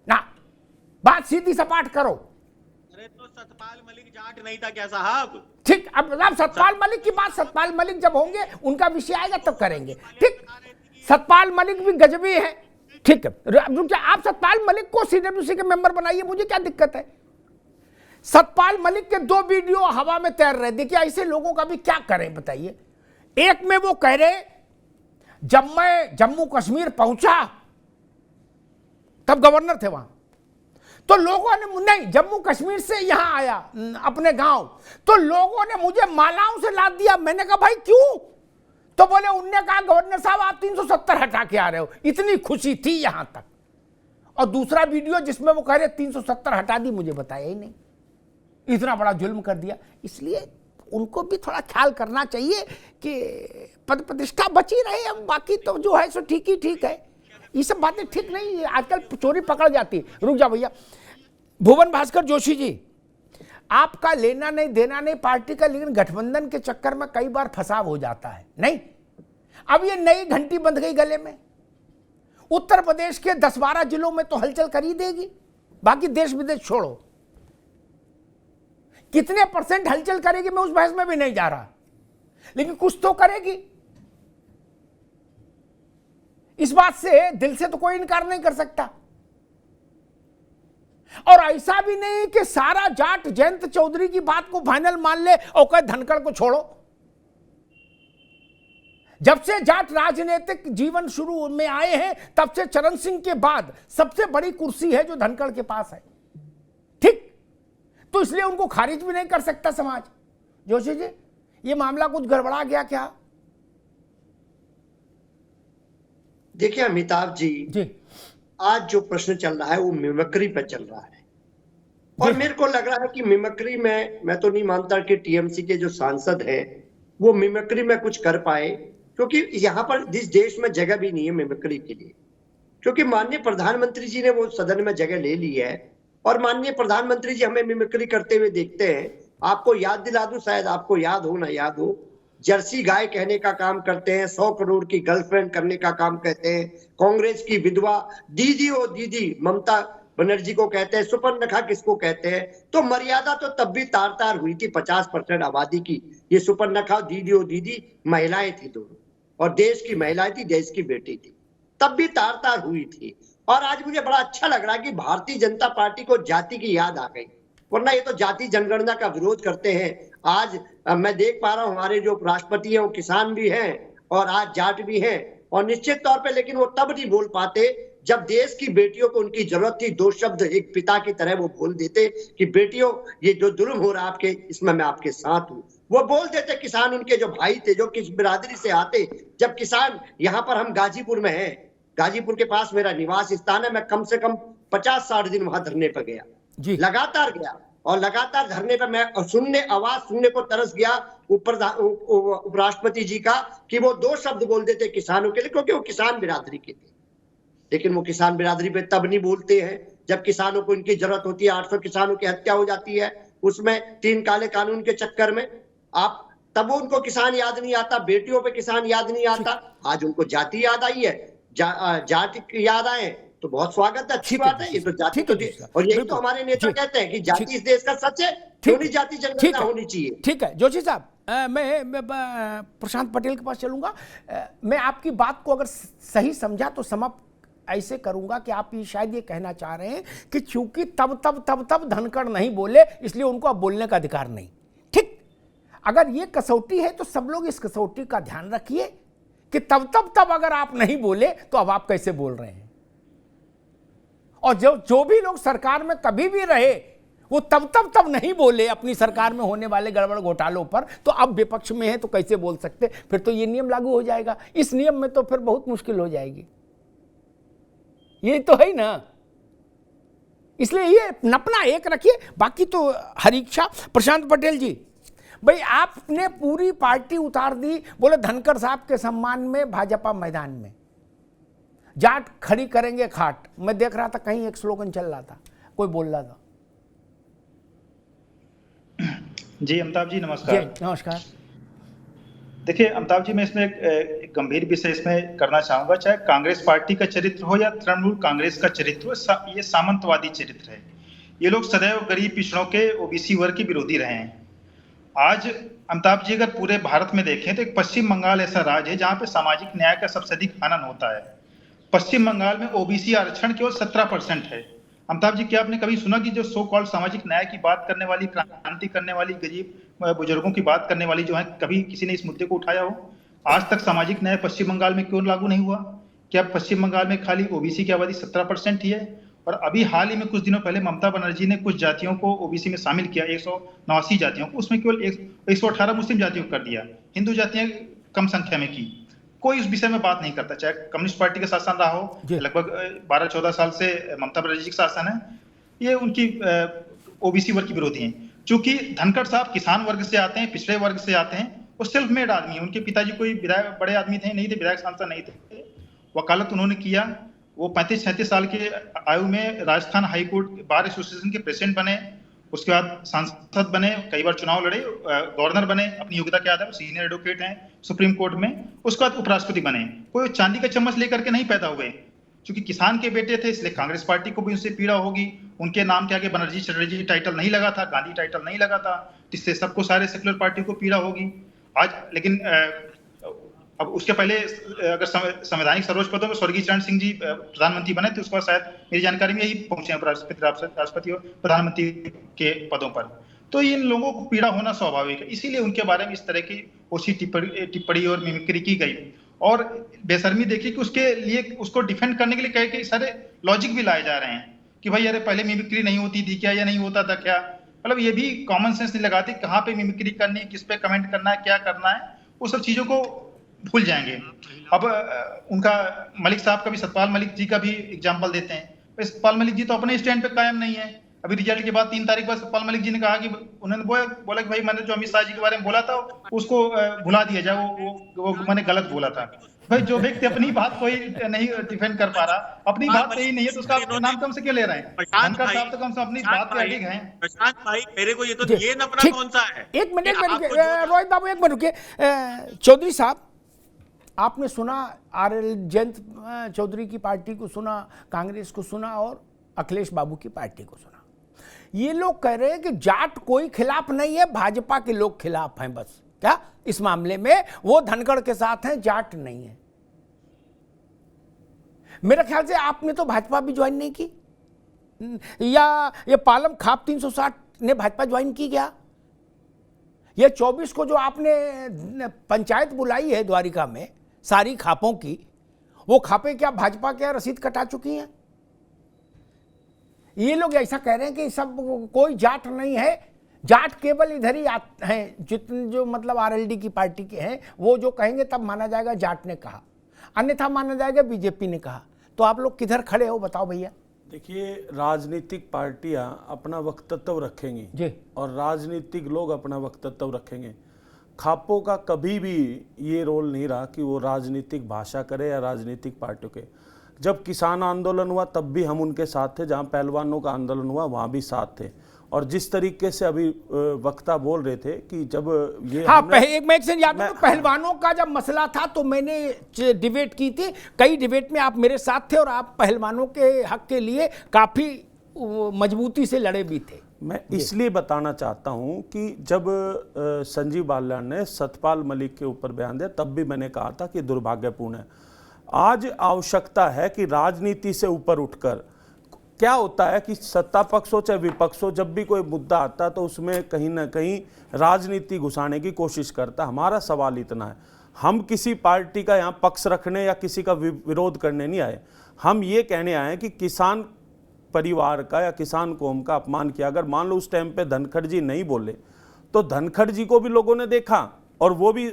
ना। बात सीधी सपाट करो। अरे तो सतपाल मलिक जाट नहीं था क्या साहब? ठीक, अब सतपाल मलिक की बात सतपाल मलिक जब होंगे, उनका विषय आएगा तब करेंगे। ठीक, सतपाल मलिक भी गजबी है। ठीक है, आप सतपाल मलिक को सीडब्ल्यूसी के मेंबर बनाइए, मुझे क्या दिक्कत है? सतपाल मलिक के 2 वीडियो हवा में तैर रहे। देखिए ऐसे लोगों का भी क्या करें बताइए। एक में वो कह रहे जब मैं जम्मू कश्मीर पहुंचा, तब गवर्नर थे वहां, तो लोगों ने, नहीं जम्मू कश्मीर से यहां आया अपने गांव, तो लोगों ने मुझे मालाओं से लाद दिया। मैंने कहा भाई क्यों? तो बोले, उनने कहा गवर्नर साहब आप 370 हटा के आ रहे हो। इतनी खुशी थी यहां तक। और दूसरा वीडियो जिसमें वो कह रहे 370 हटा दी, मुझे बताया ही नहीं। इतना बड़ा जुल्म कर दिया। इसलिए उनको भी थोड़ा ख्याल करना चाहिए कि पद प्रतिष्ठा बची रहे, अब बाकी तो जो है सो ठीक ही ठीक है। ये सब बातें ठीक नहीं, आजकल चोरी पकड़ जाती है। रुक जा भैया। भुवन भास्कर जोशी जी, आपका लेना नहीं देना नहीं पार्टी का, लेकिन गठबंधन के चक्कर में कई बार फसाव हो जाता है। नहीं, अब ये नई घंटी बंध गई गले में। उत्तर प्रदेश के 10-12 जिलों में तो हलचल कर ही देगी, बाकी देश विदेश छोड़ो। कितने % हलचल करेगी मैं उस बहस में भी नहीं जा रहा, लेकिन कुछ तो करेगी। इस बात से दिल से तो कोई इनकार नहीं कर सकता। और ऐसा भी नहीं कि सारा जाट जयंत चौधरी की बात को फाइनल मान ले और कहे धनखड़ को छोड़ो। जब से जाट राजनीतिक जीवन शुरू में आए हैं, तब से चरण सिंह के बाद सबसे बड़ी कुर्सी है जो धनखड़ के पास है। ठीक, तो इसलिए उनको खारिज भी नहीं कर सकता समाज। जोशी जी, ये मामला कुछ गड़बड़ा गया क्या? देखिए अमिताभ जी, आज जो प्रश्न चल रहा है वो मिमिक्री पर चल रहा है, और मेरे को लग रहा है कि मिमिक्री में, मैं तो नहीं मानता कि टीएमसी के जो सांसद हैं वो मिमिक्री में कुछ कर पाए, क्योंकि यहाँ पर इस देश में जगह भी नहीं है मिमिक्री के लिए। क्योंकि माननीय प्रधानमंत्री जी ने वो सदन में जगह ले ली है, और माननीय प्रधानमंत्री जी हमें मिमिक्री करते हुए देखते हैं। आपको याद दिला दूं, शायद आपको याद हो ना याद हो, जर्सी गाय कहने का काम करते हैं, 100 करोड़ की गर्लफ्रेंड करने का काम कहते हैं, कांग्रेस की विधवा दीदी ओ दीदी ममता बनर्जी को कहते हैं, सुपर्णखा किसको कहते हैं। तो मर्यादा तो तब भी तार तार हुई थी 50% आबादी की। ये सुपर्णखा दीदी ओ दीदी महिलाएं थी दोनों, और देश की महिलाएं थी, देश की बेटी थी, तब भी तार तार हुई थी। और आज मुझे बड़ा अच्छा लग रहा है कि भारतीय जनता पार्टी को जाति की याद आ गई, वरना ये तो जाति जनगणना का विरोध करते हैं। आज मैं देख पा रहा हूं हमारे जो राष्ट्रपति हैं वो किसान भी हैं और आज जाट भी हैं, और निश्चित तौर पे, लेकिन वो तब नहीं बोल पाते जब देश की बेटियों को उनकी जरूरत थी। 2 शब्द एक पिता की तरह वो बोल देते कि बेटियों ये जो जुल्म हो रहा है आपके, इसमें मैं आपके साथ हूँ। वो बोल देते। किसान उनके जो भाई थे, जो किस बिरादरी से आते, जब किसान, यहाँ पर हम गाजीपुर में हैं, गाजीपुर के पास मेरा निवास स्थान है, मैं कम से कम 50-60 दिन वहां धरने पर गया, लगातार गया, और लगातार धरने पर मैं आवाज सुनने को तरस गया उपराष्ट्रपति जी का, कि वो 2 शब्द बोल देते किसानों के लिए, क्योंकि वो किसान बिरादरी के थे। लेकिन वो किसान बिरादरी पे तब नहीं बोलते हैं जब किसानों को इनकी जरूरत होती है। 800 किसानों की हत्या हो जाती है, उसमें 3 काले कानून के चक्कर में। आप तब उनको किसान याद नहीं आता, बेटियों पे किसान याद नहीं आता। आज उनको जाति याद आई है, जाति याद आए तो बहुत स्वागत है, अच्छी बात है। ये तो जाति तो, और यही तो हमारे नेता कहते हैं कि जाति इस देश का सच है, क्यों नहीं जाति जनगणना होनी चाहिए। ठीक है जोशी साहब, मैं प्रशांत पटेल के पास चलूंगा। मैं आपकी बात को अगर सही समझा तो समाप्त ऐसे करूंगा कि आप ये शायद ये कहना चाह रहे हैं कि चूंकि तब धनखड़ नहीं बोले इसलिए उनको अब बोलने का अधिकार नहीं। ठीक, अगर ये कसौटी है तो सब लोग इस कसौटी का ध्यान रखिए कि तब अगर आप नहीं बोले तो अब आप कैसे बोल रहे हैं। और जो भी लोग सरकार में कभी भी रहे वो तब नहीं बोले अपनी सरकार में होने वाले गड़बड़ घोटालों पर, तो अब विपक्ष में है तो कैसे बोल सकते। फिर तो ये नियम लागू हो जाएगा। इस नियम में तो फिर बहुत मुश्किल हो जाएगी। ये तो है ना, इसलिए ये नपना एक रखिए, बाकी तो हर इच्छा। प्रशांत पटेल जी, भाई आपने पूरी पार्टी उतार दी, बोले धनखड़ साहब के सम्मान में भाजपा मैदान में जाट खड़ी करेंगे खाट। मैं देख रहा था कहीं एक स्लोगन चल रहा था, कोई बोल रहा था। जी अमिताभ जी नमस्कार। नमस्कार। देखिए अमिताभ जी, मैं इसमें एक गंभीर विषय इसमें करना चाहूंगा। चाहे कांग्रेस पार्टी का चरित्र हो या तृणमूल कांग्रेस का चरित्र हो, ये सामंतवादी चरित्र है। ये लोग सदैव गरीब पिछड़ों के ओबीसी वर्ग के विरोधी रहे हैं। आज अमिताभ जी अगर पूरे भारत में देखें तो एक पश्चिम बंगाल ऐसा राज्य है जहां पे सामाजिक न्याय का सबसे अधिक हनन होता है। पश्चिम बंगाल में ओबीसी आरक्षण केवल 17% है। अमिताभ जी, क्या आपने कभी सुना कि जो सो कॉल्ड सामाजिक न्याय की बात करने वाली, क्रांति करने वाली, गरीब बुजुर्गों की बात करने वाली जो है, कभी किसी ने इस मुद्दे को उठाया हो? आज तक सामाजिक न्याय पश्चिम बंगाल में क्यों लागू नहीं हुआ? क्या पश्चिम बंगाल में खाली ओबीसी की आबादी 17% ही है? और अभी हाल ही में कुछ दिनों पहले ममता बनर्जी ने कुछ जातियों को ओबीसी में शामिल किया, 189 जातियों को, उसमें केवल 118 मुस्लिम जातियों को कर दिया, हिंदू जातियां कम संख्या में की। कोई उस विषय में बात नहीं करता। चाहे कम्युनिस्ट पार्टी का शासन रहा हो, लगभग 12-14 साल से ममता बनर्जी का शासन है, ये उनकी ओबीसी वर्ग की विरोधी हैं। चूंकि धनखड़ साहब किसान वर्ग से आते हैं, पिछड़े वर्ग से आते हैं, वो सेल्फ मेड आदमी है। उनके पिताजी कोई विधायक बड़े आदमी थे नहीं थे, विधायक सांसद नहीं थे, वकालत उन्होंने किया। वो 35-36 साल के आयु में राजस्थान हाईकोर्ट बार एसोसिएशन के प्रेसिडेंट बने, उसके बाद सांसद बने, कई बार चुनाव लड़े, गवर्नर बने अपनी योग्यता के आधार पर, सीनियर एडवोकेट हैं सुप्रीम कोर्ट में, उसके बाद उपराष्ट्रपति बने। कोई चांदी का चम्मच लेकर के नहीं पैदा हुए। क्योंकि किसान के बेटे थे इसलिए कांग्रेस पार्टी को भी उनसे पीड़ा होगी। उनके नाम के आगे बनर्जी चटर्जी टाइटल नहीं लगा था, गांधी टाइटल नहीं लगा था, इससे सबको, सारे सेक्युलर पार्टी को पीड़ा होगी आज। लेकिन अब उसके पहले अगर संवैधानिक सर्वोच्च पदों में स्वर्गीय चरण सिंह जी प्रधानमंत्री बने थे, उसके बाद शायद मेरी जानकारी में यही पहुंचे हैं राष्ट्रपति और प्रधानमंत्री के पदों पर। तो इन लोगों को पीड़ा होना स्वाभाविक है, इसीलिए उनके बारे में इस तरह की ओछी टिप्पणी और मिमिक्री की गई। और बेशर्मी देखिए कि उसके लिए, उसको डिफेंड करने के लिए कई सारे लॉजिक भी लाए जा रहे हैं कि भाई अरे पहले मिमिक्री नहीं होती थी क्या, या नहीं होता था क्या। मतलब ये भी कॉमन सेंस नहीं लगाती, कहाँ पे मिमिक्री करनी है, किस पे कमेंट करना है, क्या करना है, वो सब चीजों को भूल जाएंगे। अब उनका मलिक साहब का भी, सतपाल मलिक जी का भी एग्जाम्पल देते हैं। सतपाल मलिक जी तो अपने स्टैंड पे कायम नहीं है। अभी रिजल्ट के बाद 3 तारीख बाद सतपाल मलिक जी ने कहा कि उन्होंने बोला कि भाई मैंने जो अमित शाह जी के बारे में बोला था उसको भुला दिया जाए, वो मैंने गलत बोला था। भाई जो व्यक्ति अपनी बात को ही नहीं डिफेंड कर पा रहा, अपनी बात सही नहीं है, तो उसका नाम कम से क्यों ले रहे हैं? धनखड़ साहब तो कम से अपनी बात पे अडिग हैं। प्रशांत भाई, मेरे को ये तो ये नपना कौन सा है? एक मिनट रोहित बाबू, एक मिनट रुकिए। चौधरी साहब, आपने सुना आरएल जयंत चौधरी की पार्टी को सुना, कांग्रेस को सुना और अखिलेश बाबू की पार्टी को सुना। ये लोग कह रहे हैं कि जाट कोई खिलाफ नहीं है, भाजपा के लोग खिलाफ हैं बस। क्या इस मामले में वो धनखड़ के साथ हैं, जाट नहीं है? मेरे ख्याल से आपने तो भाजपा भी ज्वाइन नहीं की, या ये पालम खाप 360 ने भाजपा ज्वाइन की क्या? ये 24 को जो आपने पंचायत बुलाई है द्वारिका में सारी खापों की, वो खापे क्या भाजपा क्या रसीद कटा चुकी हैं? ये लोग ऐसा कह रहे हैं कि सब कोई जाट नहीं है, जाट केवल इधर ही हैं, जितने जो मतलब आरएलडी की पार्टी के हैं, वो जो कहेंगे तब माना जाएगा जाट ने कहा, अन्यथा माना जाएगा बीजेपी ने कहा। तो आप लोग किधर खड़े हो बताओ भैया? देखिए, राजनीतिक पार्टियां अपना वक्तव्य रखेंगी जी, और राजनीतिक लोग अपना वक्तव्य रखेंगे। खापों का कभी भी ये रोल नहीं रहा कि वो राजनीतिक भाषा करे या राजनीतिक पार्टियों के। जब किसान आंदोलन हुआ तब भी हम उनके साथ थे, जहाँ पहलवानों का आंदोलन हुआ वहाँ भी साथ थे। और जिस तरीके से अभी वक्ता बोल रहे थे कि जब ये एक याद है, पहलवानों का जब मसला था तो मैंने डिबेट की थी, कई डिबेट में आप मेरे साथ थे और आप पहलवानों के हक के लिए काफी मजबूती से लड़े भी थे। मैं इसलिए बताना चाहता हूं कि जब संजीव बालियान ने सतपाल मलिक के ऊपर बयान दिया तब भी मैंने कहा था कि दुर्भाग्यपूर्ण है। आज आवश्यकता है कि राजनीति से ऊपर उठकर, क्या होता है कि सत्ता पक्ष हो चाहे विपक्ष हो, जब भी कोई मुद्दा आता है तो उसमें कहीं ना कहीं राजनीति घुसाने की कोशिश करता है। हमारा सवाल इतना है, हम किसी पार्टी का यहाँ पक्ष रखने या किसी का विरोध करने नहीं आए। हम ये कहने आए कि किसान परिवार का या किसान कौम का अपमान किया। अगर मान लो उस टाइम पे धनखड़ जी नहीं बोले तो धनखड़ जी को भी लोगों ने देखा और वो भी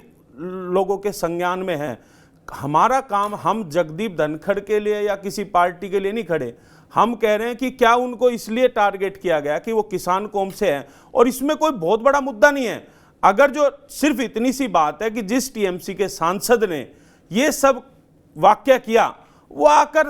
लोगों के संज्ञान में है। हमारा काम, हम जगदीप धनखड़ के लिए या किसी पार्टी के लिए नहीं खड़े। हम कह रहे हैं कि क्या उनको इसलिए टारगेट किया गया कि वो किसान कौम से हैं, और इसमें कोई बहुत बड़ा मुद्दा नहीं है। अगर जो सिर्फ इतनी सी बात है कि जिस टीएमसी के सांसद ने ये सब वाक्य किया वो आकर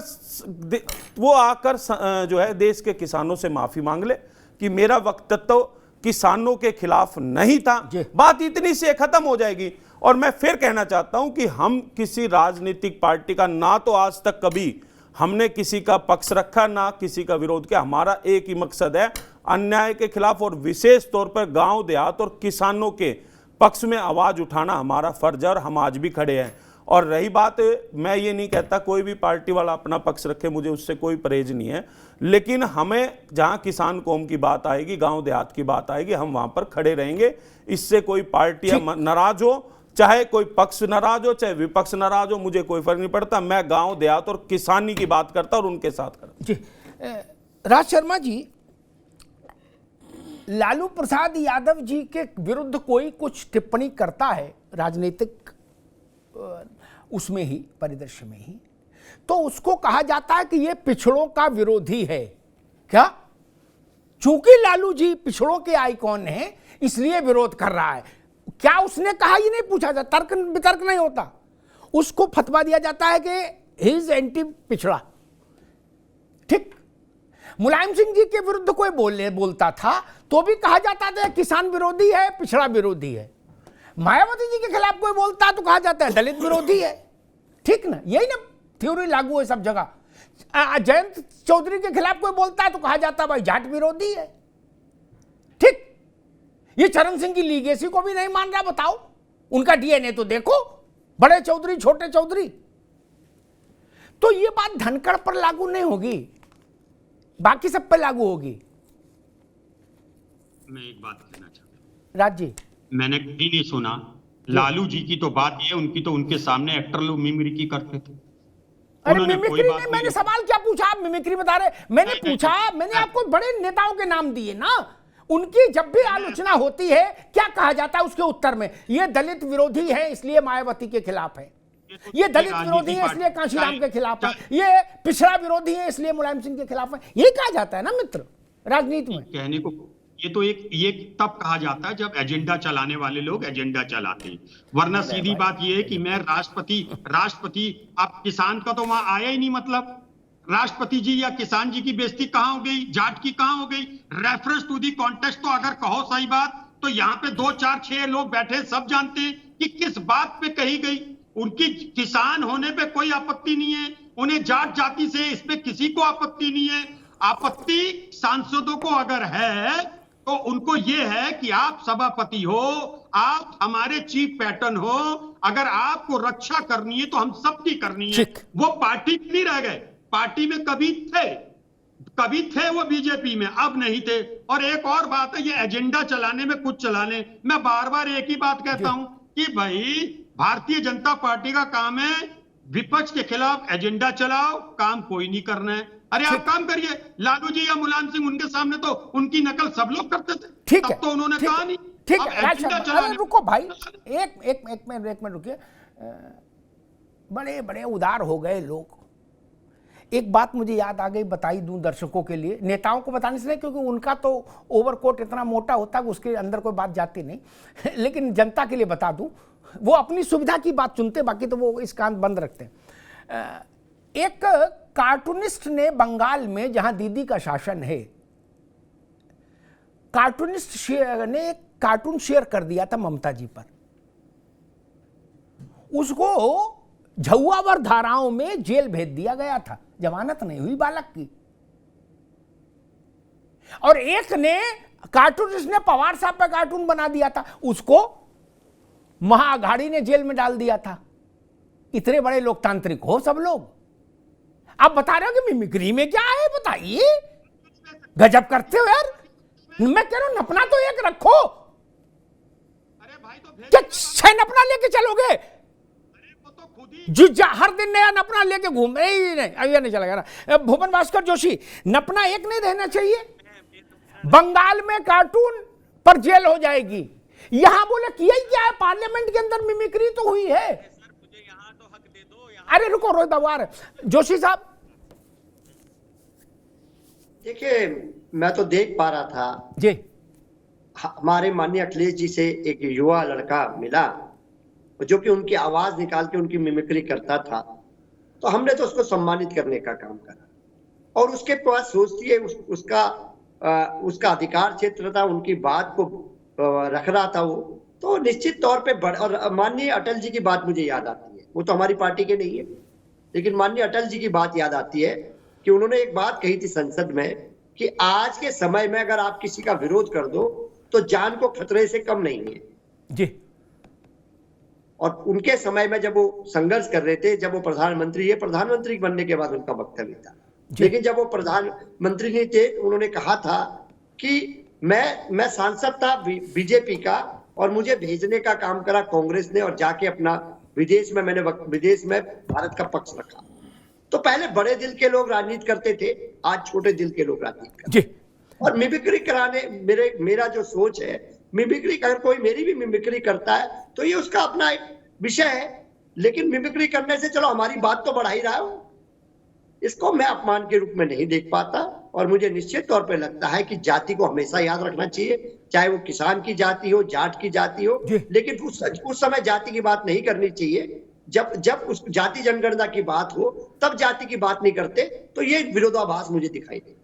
जो है देश के किसानों से माफी मांग ले कि मेरा वक्तव्य तो किसानों के खिलाफ नहीं था, बात इतनी से खत्म हो जाएगी। और मैं फिर कहना चाहता हूं कि हम किसी राजनीतिक पार्टी का ना तो आज तक कभी हमने किसी का पक्ष रखा ना किसी का विरोध किया। हमारा एक ही मकसद है, अन्याय के खिलाफ और विशेष तौर पर गांव देहात और किसानों के पक्ष में आवाज उठाना हमारा फर्ज है और हम आज भी खड़े हैं। और रही बात, मैं ये नहीं कहता कोई भी पार्टी वाला अपना पक्ष रखे, मुझे उससे कोई परहेज नहीं है, लेकिन हमें जहां किसान कौम की बात आएगी, गांव देहात की बात आएगी, हम वहां पर खड़े रहेंगे। इससे कोई पार्टी नाराज हो, चाहे कोई पक्ष नाराज हो चाहे विपक्ष नाराज हो, मुझे कोई फर्क नहीं पड़ता। मैं गांव देहात और किसानी की बात करता और उनके साथ करता। जी राज शर्मा जी, लालू प्रसाद यादव जी के विरुद्ध कोई कुछ टिप्पणी करता है राजनीतिक उसमें ही परिदृश्य में ही, तो उसको कहा जाता है कि ये पिछड़ों का विरोधी है। क्या? चूंकि लालू जी पिछड़ों के आइकॉन हैं इसलिए विरोध कर रहा है। क्या उसने कहा? ये नहीं पूछा जाता, तर्क वितर्क नहीं होता, उसको फतवा दिया जाता है कि ही इज एंटी पिछड़ा। ठीक, मुलायम सिंह जी के विरुद्ध कोई बोलता था तो भी कहा जाता था किसान विरोधी है, पिछड़ा विरोधी है। मायावती जी के खिलाफ कोई बोलता तो कहा जाता है दलित विरोधी है। ठीक ना, यही ना थ्योरी लागू है सब जगह। जयंत चौधरी के खिलाफ कोई बोलता है तो कहा जाता है भाई जाट विरोधी है। ठीक, ये चरण सिंह की लीगेसी को भी नहीं मान रहा, बताओ। उनका डीएनए तो देखो, बड़े चौधरी छोटे चौधरी। तो ये बात धनखड़ पर लागू नहीं होगी, बाकी सब पर लागू होगी। मैं एक बात कहना चाहता हूं राज जी, मैंने कभी नहीं सुना लालू जी की तो बात ये, उनकी तो उनके सामने एक्टर लोग मिमिक्री करते थे। अरे मिमिक्री नहीं, मैंने सवाल क्या पूछा? आप मिमिक्री बता रहे। मैंने पूछा, मैंने आपको बड़े नेताओं के नाम दिए ना, उनकी जब भी आलोचना होती है क्या कहा जाता है उसके उत्तर में? ये दलित विरोधी है इसलिए मायावती के खिलाफ है, ये दलित विरोधी है इसलिए कांशीराम के खिलाफ है, ये पिछड़ा विरोधी है इसलिए मुलायम सिंह के खिलाफ है। यही कहा जाता है ना मित्र राजनीति में। कहने को ये तब कहा जाता है जब एजेंडा चलाने वाले लोग एजेंडा चलाते हैं, वरना सीधी बात ये है कि मैं राष्ट्रपति अब किसान का तो वहां आया ही नहीं। मतलब राष्ट्रपति जी या किसान जी की बेइज्जती कहां हो गई, जाट की कहां हो गई? रेफरेंस टू दी कॉन्टेक्स्ट तो अगर कहो सही बात तो यहाँ पे 2 4 6 लोग बैठे सब जानते हैं कि किस बात पे कही गई। उनकी किसान होने पे कोई आपत्ति नहीं है, उन्हें जाट जाति से इस पे किसी को आपत्ति नहीं है। आपत्ति सांसदों को अगर है तो उनको ये है कि आप सभापति हो, आप हमारे चीफ पैटर्न हो, अगर आपको रक्षा करनी है तो हम सबकी करनी है। वो पार्टी में नहीं रह गए, पार्टी में कभी थे वो बीजेपी में, अब नहीं थे। और एक और बात है, ये एजेंडा चलाने में कुछ चलाने, मैं बार बार एक ही बात कहता हूं कि भाई भारतीय जनता पार्टी का काम है विपक्ष के खिलाफ एजेंडा चलाओ, काम कोई नहीं करना है। अरे आप काम करिए, लालू जी या मुलायम सिंह उनके सामने तो उनकी नकल सब लोग करते थे, ठीक है, तो उन्होंने कहा नहीं। ठीक है, रुको भाई, एक मिनट रुकिए। बड़े बड़े उदार हो गए लोग। एक बात मुझे याद आ गई, बताई दूं दर्शकों के लिए, नेताओं को बताने से नहीं क्योंकि उनका तो ओवरकोट इतना मोटा होता है उसके अंदर कोई बात जाती नहीं लेकिन जनता के लिए बता दूं, वो अपनी सुविधा की बात चुनते, बाकी तो वो इस कान बंद रखते हैं। एक कार्टूनिस्ट ने बंगाल में जहां दीदी का शासन है, कार्टूनिस्ट ने एक कार्टून शेयर कर दिया था ममता जी पर। उसको झुआवर धाराओं में जेल भेज दिया गया था, जमानत नहीं हुई बालक की। और एक ने कार्टूनिस्ट ने पवार साहब पे कार्टून बना दिया था, उसको महाअघाड़ी ने जेल में डाल दिया था। इतने बड़े लोकतांत्रिक हो सब लोग, आप बता रहे हो कि मिमिक्री में क्या है, बताइए। गजब करते हो यार। मैं कह रहा हूं नपना तो एक रखो, क्या 6 नपना लेके चलोगे? जो हर दिन नया नपना लेके घूम रहे ही नहीं, अभी नहीं चलेगा ना। भुवन भास्कर जोशी, नपना एक नहीं रहना चाहिए। बंगाल में कार्टून पर जेल हो जाएगी, यहां बोले किया ही क्या है, पार्लियामेंट के अंदर मिमिक्री तो हुई है। अरे रुको रोहित बाबू, जोशी साहब। देखिए, मैं तो देख पा रहा था जी, हमारे माननीय अखिलेश जी से एक युवा लड़का मिला जो कि उनकी आवाज निकाल के उनकी मिमिक्री करता था, तो हमने तो उसको सम्मानित करने का काम करा। और उसके पास सोचती है उसका अधिकार क्षेत्र था, उनकी बात को रख रहा था वो, तो निश्चित तौर पे और माननीय अटल जी की बात मुझे याद आती है। वो तो हमारी पार्टी के नहीं है, लेकिन माननीय अटल जी की बात याद आती है कि उन्होंने एक बात कही थी संसद में कि आज के समय में अगर आप किसी का विरोध कर दो तो जान को खतरे से कम नहीं है जी। और उनके समय में जब वो संघर्ष कर रहे थे, जब वो प्रधानमंत्री बनने के बाद उनका वक्तव्य था, लेकिन जब वो प्रधानमंत्री नहीं थे, उन्होंने कहा था कि मैं सांसद था बीजेपी का और मुझे भेजने का काम करा कांग्रेस ने, और जाके अपना विदेश में भारत का पक्ष रखा। तो पहले बड़े दिल के लोग राजनीति करते थे, आज छोटे दिल के लोग राजनीति करते हैं। और मिमिक्री कराने मेरा जो सोच है, मिमिक्री अगर कोई मेरी भी मिमिक्री करता है तो ये उसका अपना एक विषय है, लेकिन मिमिक्री करने से चलो हमारी बात तो बढ़ा ही रहा है, इसको मैं अपमान के रूप में नहीं देख पाता। और मुझे निश्चित तौर पे लगता है कि जाति को हमेशा याद रखना चाहिए, चाहे वो किसान की जाति हो, जाट की जाति हो, लेकिन उस समय जाति की बात नहीं करनी चाहिए। जब उस जाति जनगणना की बात हो तब जाति की बात नहीं करते, तो ये विरोधाभास मुझे दिखाई देता।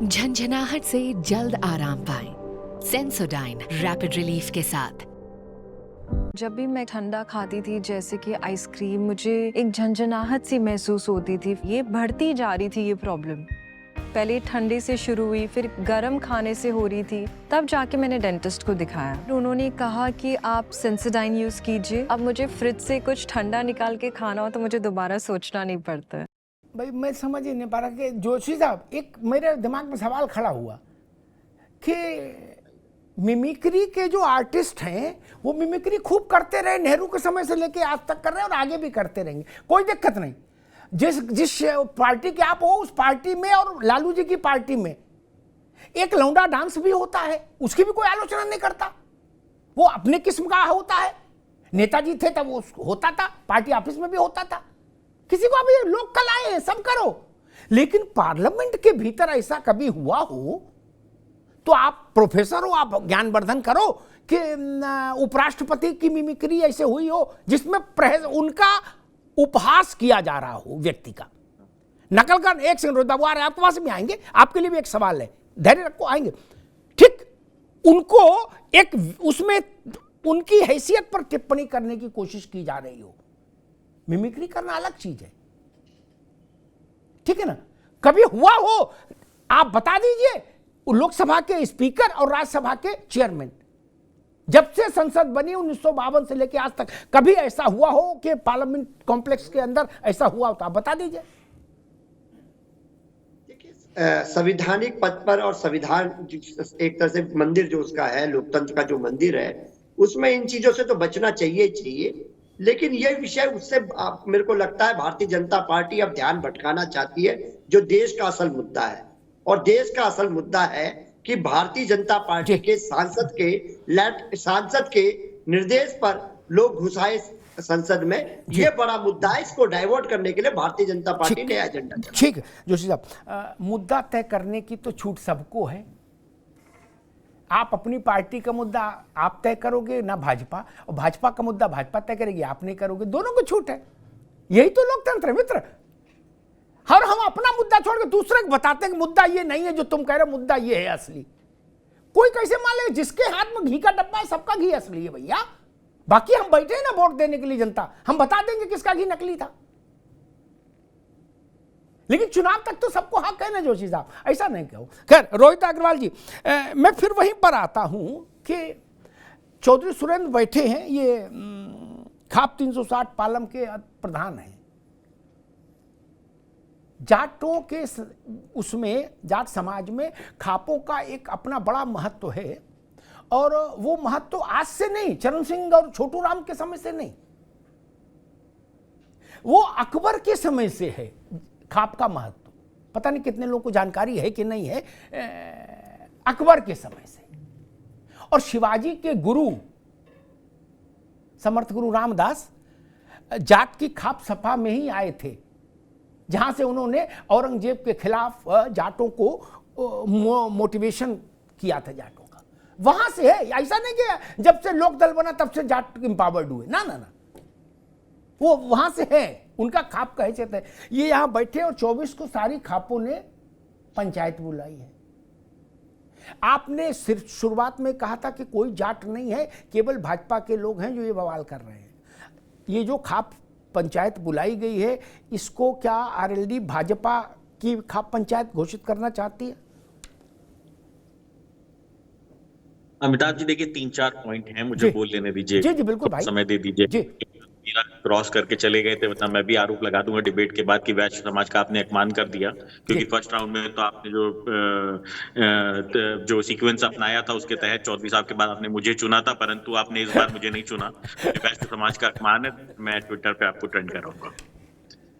झंझनाहट से जल्द आराम पाएं, सेंसोडाइन रैपिड रिलीफ के साथ। जब भी मैं ठंडा खाती थी, जैसे कि आइसक्रीम, मुझे एक झंझनाहट सी महसूस होती थी। ये बढ़ती जा रही थी ये प्रॉब्लम। पहले ठंडे से शुरू हुई, फिर गर्म खाने से हो रही थी, तब जाके मैंने डेंटिस्ट को दिखाया। उन्होंने कहा कि आप सेंसोडाइन यूज कीजिए। अब मुझे फ्रिज से कुछ ठंडा निकाल के खाना हो तो मुझे दोबारा सोचना नहीं पड़ता है। भाई मैं समझ ही नहीं पा रहा कि जोशी साहब, एक मेरे दिमाग में सवाल खड़ा हुआ कि मिमिक्री के जो आर्टिस्ट हैं वो मिमिक्री खूब करते रहे, नेहरू के समय से लेके आज तक कर रहे हैं और आगे भी करते रहेंगे, कोई दिक्कत नहीं। जिस पार्टी के आप हो उस पार्टी में और लालू जी की पार्टी में एक लौंडा डांस भी होता है, उसकी भी कोई आलोचना नहीं करता, वो अपने किस्म का होता है। नेताजी थे तब वो होता था, पार्टी ऑफिस में भी होता था, किसी को अभी लोग कल आए हैं सब करो। लेकिन पार्लियामेंट के भीतर ऐसा कभी हुआ हो तो आप प्रोफेसर हो, आप ज्ञानवर्धन करो कि उपराष्ट्रपति की मिमिक्री ऐसे हुई हो जिसमें उनका उपहास किया जा रहा हो, व्यक्ति का नकल कर। एक सेकंड रोहित बाबू आ रहे हैं, आपके पास भी आएंगे, आपके लिए भी एक सवाल है, धैर्य रखो, आएंगे। ठीक, उनको एक उसमें उनकी हैसियत पर टिप्पणी करने की कोशिश की जा रही हो, मिमिक्री करना अलग चीज है, ठीक है ना। कभी हुआ हो आप बता दीजिए। लोकसभा के स्पीकर और राज्यसभा के चेयरमैन, जब से संसद बनी 1952 से लेकर आज तक, कभी ऐसा हुआ हो कि पार्लियामेंट कॉम्प्लेक्स के अंदर ऐसा हुआ हो तो आप बता दीजिए। संवैधानिक पद पर और संविधान एक तरह से मंदिर जो उसका है, लोकतंत्र का जो मंदिर है, उसमें इन चीजों से तो बचना चाहिए। लेकिन यह विषय उससे मेरे को लगता है भारतीय जनता पार्टी अब ध्यान भटकाना चाहती है, जो देश का असल मुद्दा है। और देश का असल मुद्दा है कि भारतीय जनता पार्टी के सांसद के निर्देश पर लोग घुसाए संसद में, ये बड़ा मुद्दा है। इसको डाइवर्ट करने के लिए भारतीय जनता पार्टी ने एजेंडा। ठीक है जोशी साहब, मुद्दा तय करने की तो छूट सबको है। आप अपनी पार्टी का मुद्दा आप तय करोगे ना, भाजपा, और भाजपा का मुद्दा भाजपा तय करेगी, आप नहीं करोगे, दोनों को छूट है। यही तो लोकतंत्र है मित्र। और हम अपना मुद्दा छोड़ के दूसरे को बताते हैं कि मुद्दा ये नहीं है जो तुम कह रहे हो, मुद्दा ये है असली। कोई कैसे मान ले, जिसके हाथ में घी का डब्बा है सबका घी असली है भैया। बाकी हम बैठे हैं ना वोट देने के लिए जनता, हम बता देंगे किसका घी नकली था। लेकिन चुनाव तक तो सबको हक है ना जोशी साहब, ऐसा नहीं कहो। खैर रोहित अग्रवाल जी, मैं फिर वहीं पर आता हूं कि चौधरी सुरेंद्र बैठे हैं, ये खाप 360 पालम के प्रधान हैं। जाटों के उसमें, जाट समाज में खापों का एक अपना बड़ा महत्व है, और वो महत्व आज से नहीं, चरण सिंह और छोटू राम के समय से नहीं, वो अकबर के समय से है खाप का महत्व। पता नहीं कितने लोगों को जानकारी है कि नहीं है, अकबर के समय से। और शिवाजी के गुरु समर्थ गुरु रामदास जाट की खाप सभा में ही आए थे, जहां से उन्होंने औरंगजेब के खिलाफ जाटों को मोटिवेशन किया था जाटों का। वहां से है, ऐसा नहीं कि जब से लोक दल बना तब से जाट इंपावर्ड हुए, ना ना ना, वो वहां से है, उनका खाप का हैसियत है। ये यहां बैठे और 24 को सारी खापों ने पंचायत बुलाई है। आपने सिर्फ शुरुआत में कहा था कि कोई जाट नहीं है, केवल भाजपा के लोग हैं जो ये बवाल कर रहे हैं। ये जो खाप पंचायत बुलाई गई है, इसको क्या आरएलडी भाजपा की खाप पंचायत घोषित करना चाहती है? अमिताभ जी देखिए 3-4 पॉइंट हैं, मुझे बोल लेने दीजिए। जी जी बिल्कुल भाई, समय दे दीजिए। मेरा क्रॉस करके चले गए थे, मतलब मैं भी आरोप लगा दूंगा डिबेट के बाद कि वैश्य समाज का आपने अपमान कर दिया, क्योंकि फर्स्ट राउंड में तो आपने जो सीक्वेंस अपनाया था उसके तहत चौधरी साहब के बाद आपने मुझे चुना था, परंतु आपने इस बार मुझे नहीं चुना। वैश्य समाज का अपमान है, मैं ट्विटर पे आपको ट्रेंड कराऊंगा,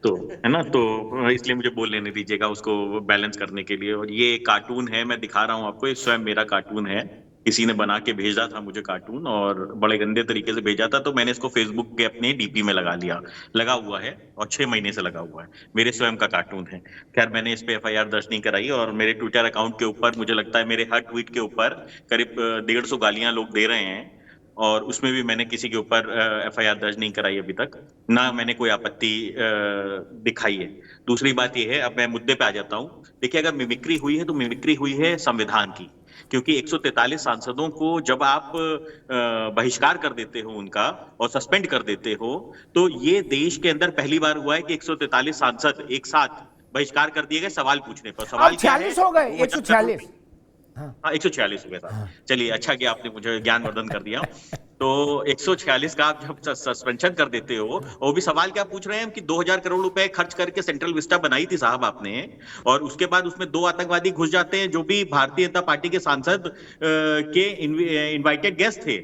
तो है ना, तो इसलिए मुझे बोल लेने दीजिएगा उसको बैलेंस करने के लिए। और ये कार्टून है, मैं दिखा रहा हूँ आपको, ये स्वयं मेरा कार्टून है, किसी ने बना के भेजा था मुझे कार्टून, और बड़े गंदे तरीके से भेजा था, तो मैंने इसको फेसबुक के अपने डीपी में लगा लिया, लगा हुआ है और 6 महीने से लगा हुआ है, मेरे स्वयं का कार्टून है। खैर मैंने इस पे एफआईआर दर्ज नहीं कराई, और मेरे ट्विटर अकाउंट के ऊपर मुझे लगता है मेरे हर ट्वीट के ऊपर करीब 150 गालियां लोग दे रहे हैं, और उसमें भी मैंने किसी के ऊपर एफआईआर दर्ज नहीं कराई अभी तक, ना मैंने कोई आपत्ति दिखाई है। दूसरी बात यह है, अब मैं मुद्दे पे आ जाता हूँ। देखिए अगर मिमिक्री हुई है तो मिमिक्री हुई है संविधान की, क्योंकि 143 सांसदों को जब आप बहिष्कार कर देते हो उनका और सस्पेंड कर देते हो, तो ये देश के अंदर पहली बार हुआ है कि 143 सांसद एक साथ बहिष्कार कर दिए गए सवाल पूछने पर। सवाल 46 हो गए, 146 हाँ 146 हुए था। चलिए अच्छा कि आपने मुझे ज्ञानवर्धन कर दिया। तो 146 का आप जब सस्पेंशन कर देते हो, और भी सवाल क्या पूछ रहे हैं कि 2000 करोड़ रुपए खर्च करके सेंट्रल विस्टा बनाई थी साहब आपने, और उसके बाद उसमें 2 आतंकवादी घुस जाते हैं जो भी भारतीय जनता पार्टी के सांसद के इनवाइटेड गेस्ट थे,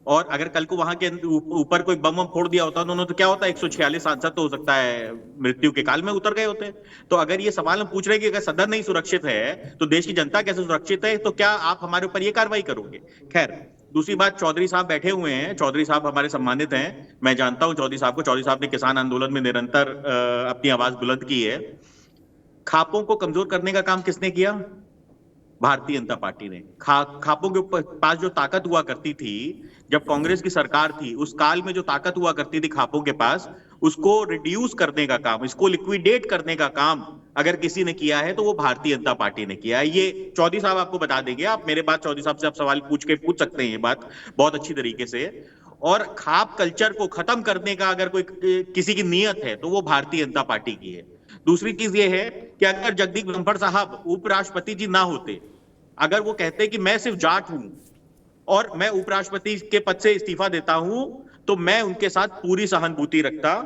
और अगर कल को वहां के ऊपर कोई बम फोड़ दिया होता उन्होंने, तो क्या होता है 146 सांसद तो हो सकता है मृत्यु के काल में उतर गए होते। तो अगर ये सवाल हम पूछ रहे हैं कि अगर सदन नहीं सुरक्षित है तो देश की जनता कैसे सुरक्षित है, तो क्या आप हमारे ऊपर ये कार्रवाई करोगे? खैर दूसरी बात, चौधरी साहब बैठे हुए हैं, चौधरी साहब हमारे सम्मानित हैं, मैं जानता हूं चौधरी साहब को। चौधरी साहब ने किसान आंदोलन में निरंतर अपनी आवाज बुलंद की है। खापों को कमजोर करने का काम किसने किया? भारतीय जनता पार्टी ने। खापों के पास जो ताकत हुआ करती थी जब कांग्रेस की सरकार थी, उस काल में जो ताकत हुआ करती थी खापों के पास, उसको रिड्यूस करने का काम, इसको लिक्विडेट करने का काम अगर किसी ने किया है तो वो भारतीय जनता पार्टी ने किया है। ये चौधरी साहब आपको बता देंगे, आप मेरे बाद चौधरी साहब से आप सवाल पूछ सकते हैं ये बात बहुत अच्छी तरीके से। और खाप कल्चर को खत्म करने का अगर कोई किसी की नीयत है तो वो भारतीय जनता पार्टी की है। दूसरी चीज ये है कि अगर जगदीप धनखड़ साहब उपराष्ट्रपति जी ना होते, अगर वो कहते कि मैं सिर्फ जाट हूं और मैं उपराष्ट्रपति के पद से इस्तीफा देता हूं, तो मैं उनके साथ पूरी सहानुभूति रखता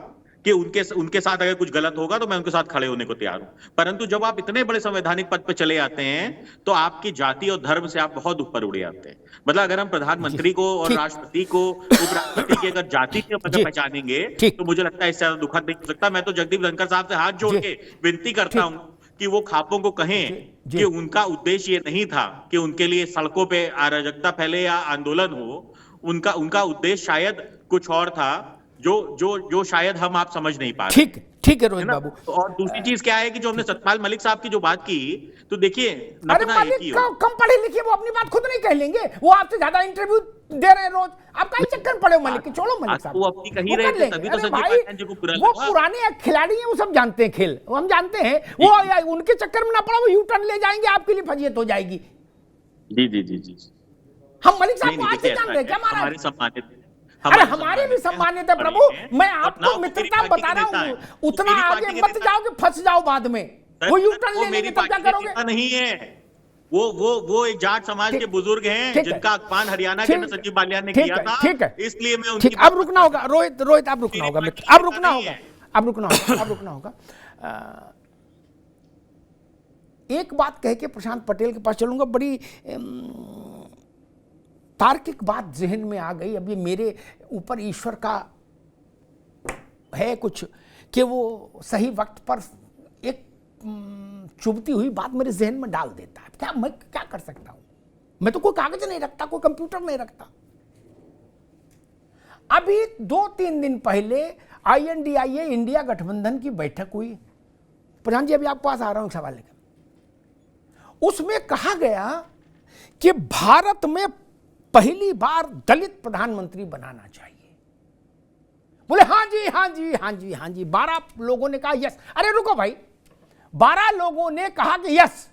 कि उनके साथ अगर कुछ गलत होगा तो मैं उनके साथ खड़े होने को तैयार हूं। परंतु जब आप इतने बड़े संवैधानिक पद पे चले आते हैं तो आपकी जाति और धर्म से आप बहुत ऊपर उड़े आते हैं। मतलब अगर हम प्रधानमंत्री को और राष्ट्रपति को उपराष्ट्रपति की अगर जाति के पद पहचानेंगे तो मुझे लगता है इससे ज्यादा दुखद नहीं हो सकता। मैं तो जगदीप धनखड़ साहब से हाथ जोड़ के विनती करता हूं कि वो खापों को कहें कि उनका उद्देश्य ये नहीं था कि उनके लिए सड़कों पे अराजकता फैले या आंदोलन हो। उनका उद्देश्य शायद कुछ और था जो शायद हम आप समझ नहीं पा रहे। ठीक है रोहित बाबू। और दूसरी चीज क्या है कि जो हमने सतपाल मलिक साहब की जो बात की, तो देखिए अरे मलिक कम पढ़े लिखे, वो अपनी बात खुद नहीं कह लेंगे, वो आपसे ज्यादा इंटरव्यू दे रहे हैं रोज। आप कहीं चक्कर पड़े हो मलिक के, छोड़ो मलिक साहब, वो अपनी कही रहे थे तभी तो संजय पाठक जी को पूरा वो पुराने खिलाड़ी हैं, वो सब जानते हैं खेल, हम जानते हैं। वो उनके चक्कर में ना पड़ा, वो यू टर्न ले जाएंगे, आपके लिए फजीयत हो जाएगी। जी। हम मलिक साहब को आज से जानते हैं क्या? अरे हमारे भी सम्मानित है प्रभु, मैं आपको मित्रता बता रहा हूँ, उतना आगे मत जाओ कि फंस जाओ बाद में, वो यू टर्न ले लेंगे तब क्या करोगे? नहीं है, वो एक जाट समाज के बुजुर्ग हैं जिनका अपमान हरियाणा के सचिव बालियान ने किया था, ठीक है, इसलिए मैं उनकी अब रुकना होगा रोहित अब रुकना होगा मित्र, अब रुकना होगा। एक बात कह के प्रशांत पटेल के पास चलूंगा, बड़ी तार्किक बात जहन में आ गई। अभी मेरे ऊपर ईश्वर का है कुछ कि वो सही वक्त पर एक चुभती हुई बात मेरे जहन में डाल देता है। क्या मैं क्या कर सकता हूं? मैं तो कोई कागज नहीं रखता, कोई कंप्यूटर नहीं रखता। अभी 2-3 दिन पहले INDIA इंडिया गठबंधन की बैठक हुई। प्रधान जी, अभी आपके पास आ रहा हूं सवाल लेकर। उसमें कहा गया कि भारत में पहली बार दलित प्रधानमंत्री बनाना चाहिए। बोले हाँ जी। 12 लोगों ने कहा यस। अरे रुको भाई, 12 लोगों ने कहा कि यस,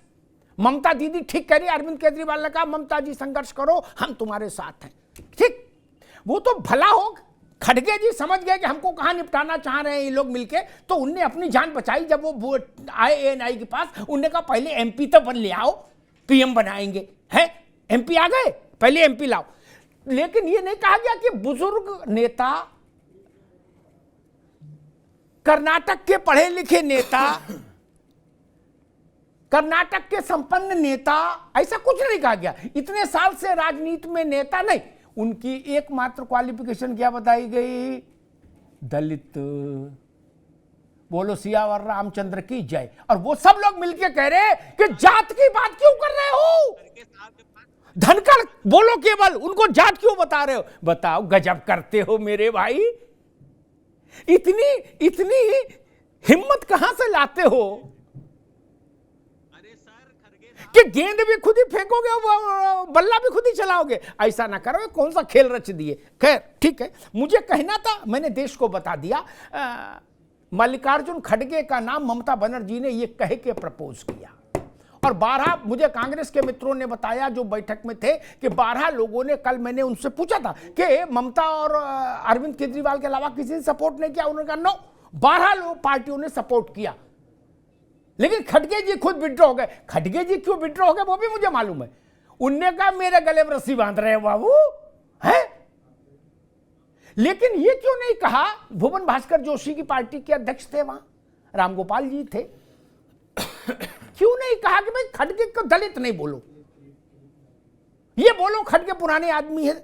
ममता दीदी ठीक कह रही, अरविंद केजरीवाल ने कहा ममता जी संघर्ष करो, हम तुम्हारे साथ हैं। ठीक, वो तो भला हो, खड़गे जी समझ गए कि हमको कहां निपटाना चाह रहे हैं ये लोग मिलके, तो उनने अपनी जान बचाई। जब वो आए ANI के पास, उनने कहा पहले MP तो बन ले आओ, PM बनाएंगे। है MP आ गए, पहले MP लाओ। लेकिन ये नहीं कहा गया कि बुजुर्ग नेता, कर्नाटक के पढ़े लिखे नेता, कर्नाटक के संपन्न नेता, ऐसा कुछ नहीं कहा गया। इतने साल से राजनीति में नेता नहीं, उनकी एकमात्र क्वालिफिकेशन क्या बताई गई? दलित। बोलो सियावर रामचंद्र की जय। और वो सब लोग मिलके कह रहे कि जात की बात क्यों कर रहे हो? धनखड़ बोलो केवल, उनको जात क्यों बता रहे हो? बताओ, गजब करते हो मेरे भाई। इतनी हिम्मत कहां से लाते हो कि गेंद भी खुद ही फेंकोगे, बल्ला भी खुद ही चलाओगे? ऐसा ना करो, कौन सा खेल रच दिए। खैर ठीक है, मुझे कहना था, मैंने देश को बता दिया। मल्लिकार्जुन खड़गे का नाम ममता बनर्जी ने ये कह के प्रपोज किया, और 12 मुझे कांग्रेस के मित्रों ने बताया जो बैठक में थे कि 12 लोगों ने, कल मैंने उनसे पूछा था कि ममता और अरविंद केजरीवाल के अलावा किसी ने सपोर्ट नहीं किया? उन्होंने कहा नो, 12 लोग पार्टियों ने सपोर्ट किया। लेकिन खड़गे जी खुद विड्रॉ हो गए। खड़गे जी क्यों विड्रॉ हो गए वो भी मुझे मालूम है। उनने कहा मेरे गले में रस्सी बांध रहे हो बाबू, है। लेकिन ये क्यों नहीं कहा? भुवन भास्कर जोशी की पार्टी के अध्यक्ष थे वहां, रामगोपाल जी थे, क्यों नहीं कहा कि भाई खड़गे को दलित नहीं बोलो, ये बोलो खड़गे पुराने आदमी है,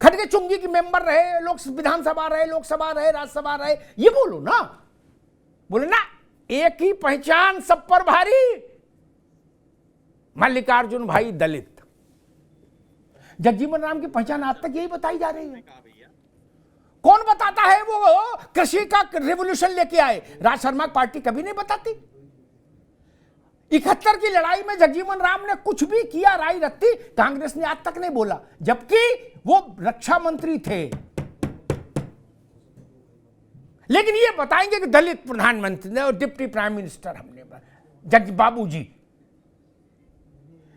खड़गे चुंगी की मेंबर रहे, विधानसभा रहे, लोकसभा रहे, राज्यसभा रहे, ये बोलो ना। बोले ना, एक ही पहचान सब पर भारी, मल्लिकार्जुन भाई दलित। जगजीवन राम की पहचान आज तक यही बताई जा रही है। कौन बताता है? वो कृषि का रिवोल्यूशन लेके आए, राज शर्मा की पार्टी कभी नहीं बताती। 71 की लड़ाई में जगजीवन राम ने कुछ भी किया, राय रत्ती, कांग्रेस ने आज तक नहीं बोला, जबकि वो रक्षा मंत्री थे। लेकिन ये बताएंगे कि दलित प्रधानमंत्री और डिप्टी प्राइम मिनिस्टर हमने, जग बाबूजी।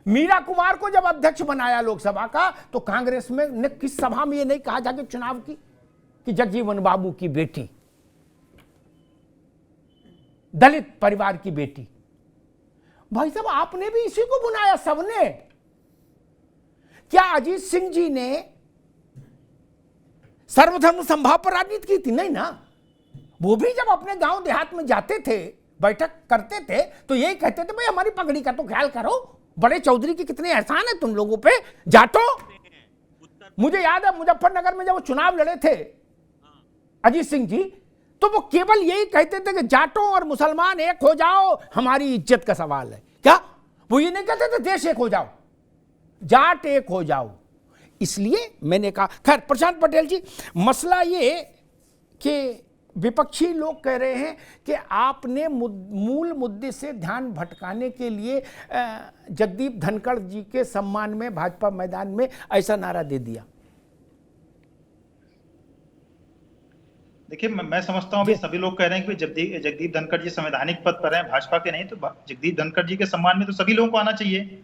मीरा कुमार को जब अध्यक्ष बनाया लोकसभा का, तो कांग्रेस में ने किस सभा में ये नहीं कहा जाके चुनाव की कि जगजीवन बाबू की बेटी, दलित परिवार की बेटी। भाई साहब, आपने भी इसी को बुलाया सबने। क्या अजीत सिंह जी ने सर्वधर्म संभाव पर राजनीति की थी? नहीं ना। वो भी जब अपने गांव देहात में जाते थे, बैठक करते थे, तो यही कहते थे भाई हमारी पगड़ी का तो ख्याल करो, बड़े चौधरी के कितने एहसान है तुम लोगों पे, जाटो। मुझे याद है मुजफ्फरनगर में जब वो चुनाव लड़े थे अजीत सिंह जी, तो वो केवल यही कहते थे कि जाटों और मुसलमान एक हो जाओ, हमारी इज्जत का सवाल है। क्या वो ये नहीं कहते थे देश एक हो जाओ, जाट एक हो जाओ? इसलिए मैंने कहा। खैर प्रशांत पटेल जी, मसला ये कि विपक्षी लोग कह रहे हैं कि आपने मूल मुद्दे से ध्यान भटकाने के लिए जगदीप धनखड़ जी के सम्मान में भाजपा मैदान में ऐसा नारा दे दिया। देखिए, मैं समझता हूं अभी सभी लोग कह रहे हैं कि जगदीप धनखड़ जी संवैधानिक पद पर हैं, भाजपा के नहीं, तो जगदीप धनखड़ जी के सम्मान में तो सभी लोगों को आना चाहिए।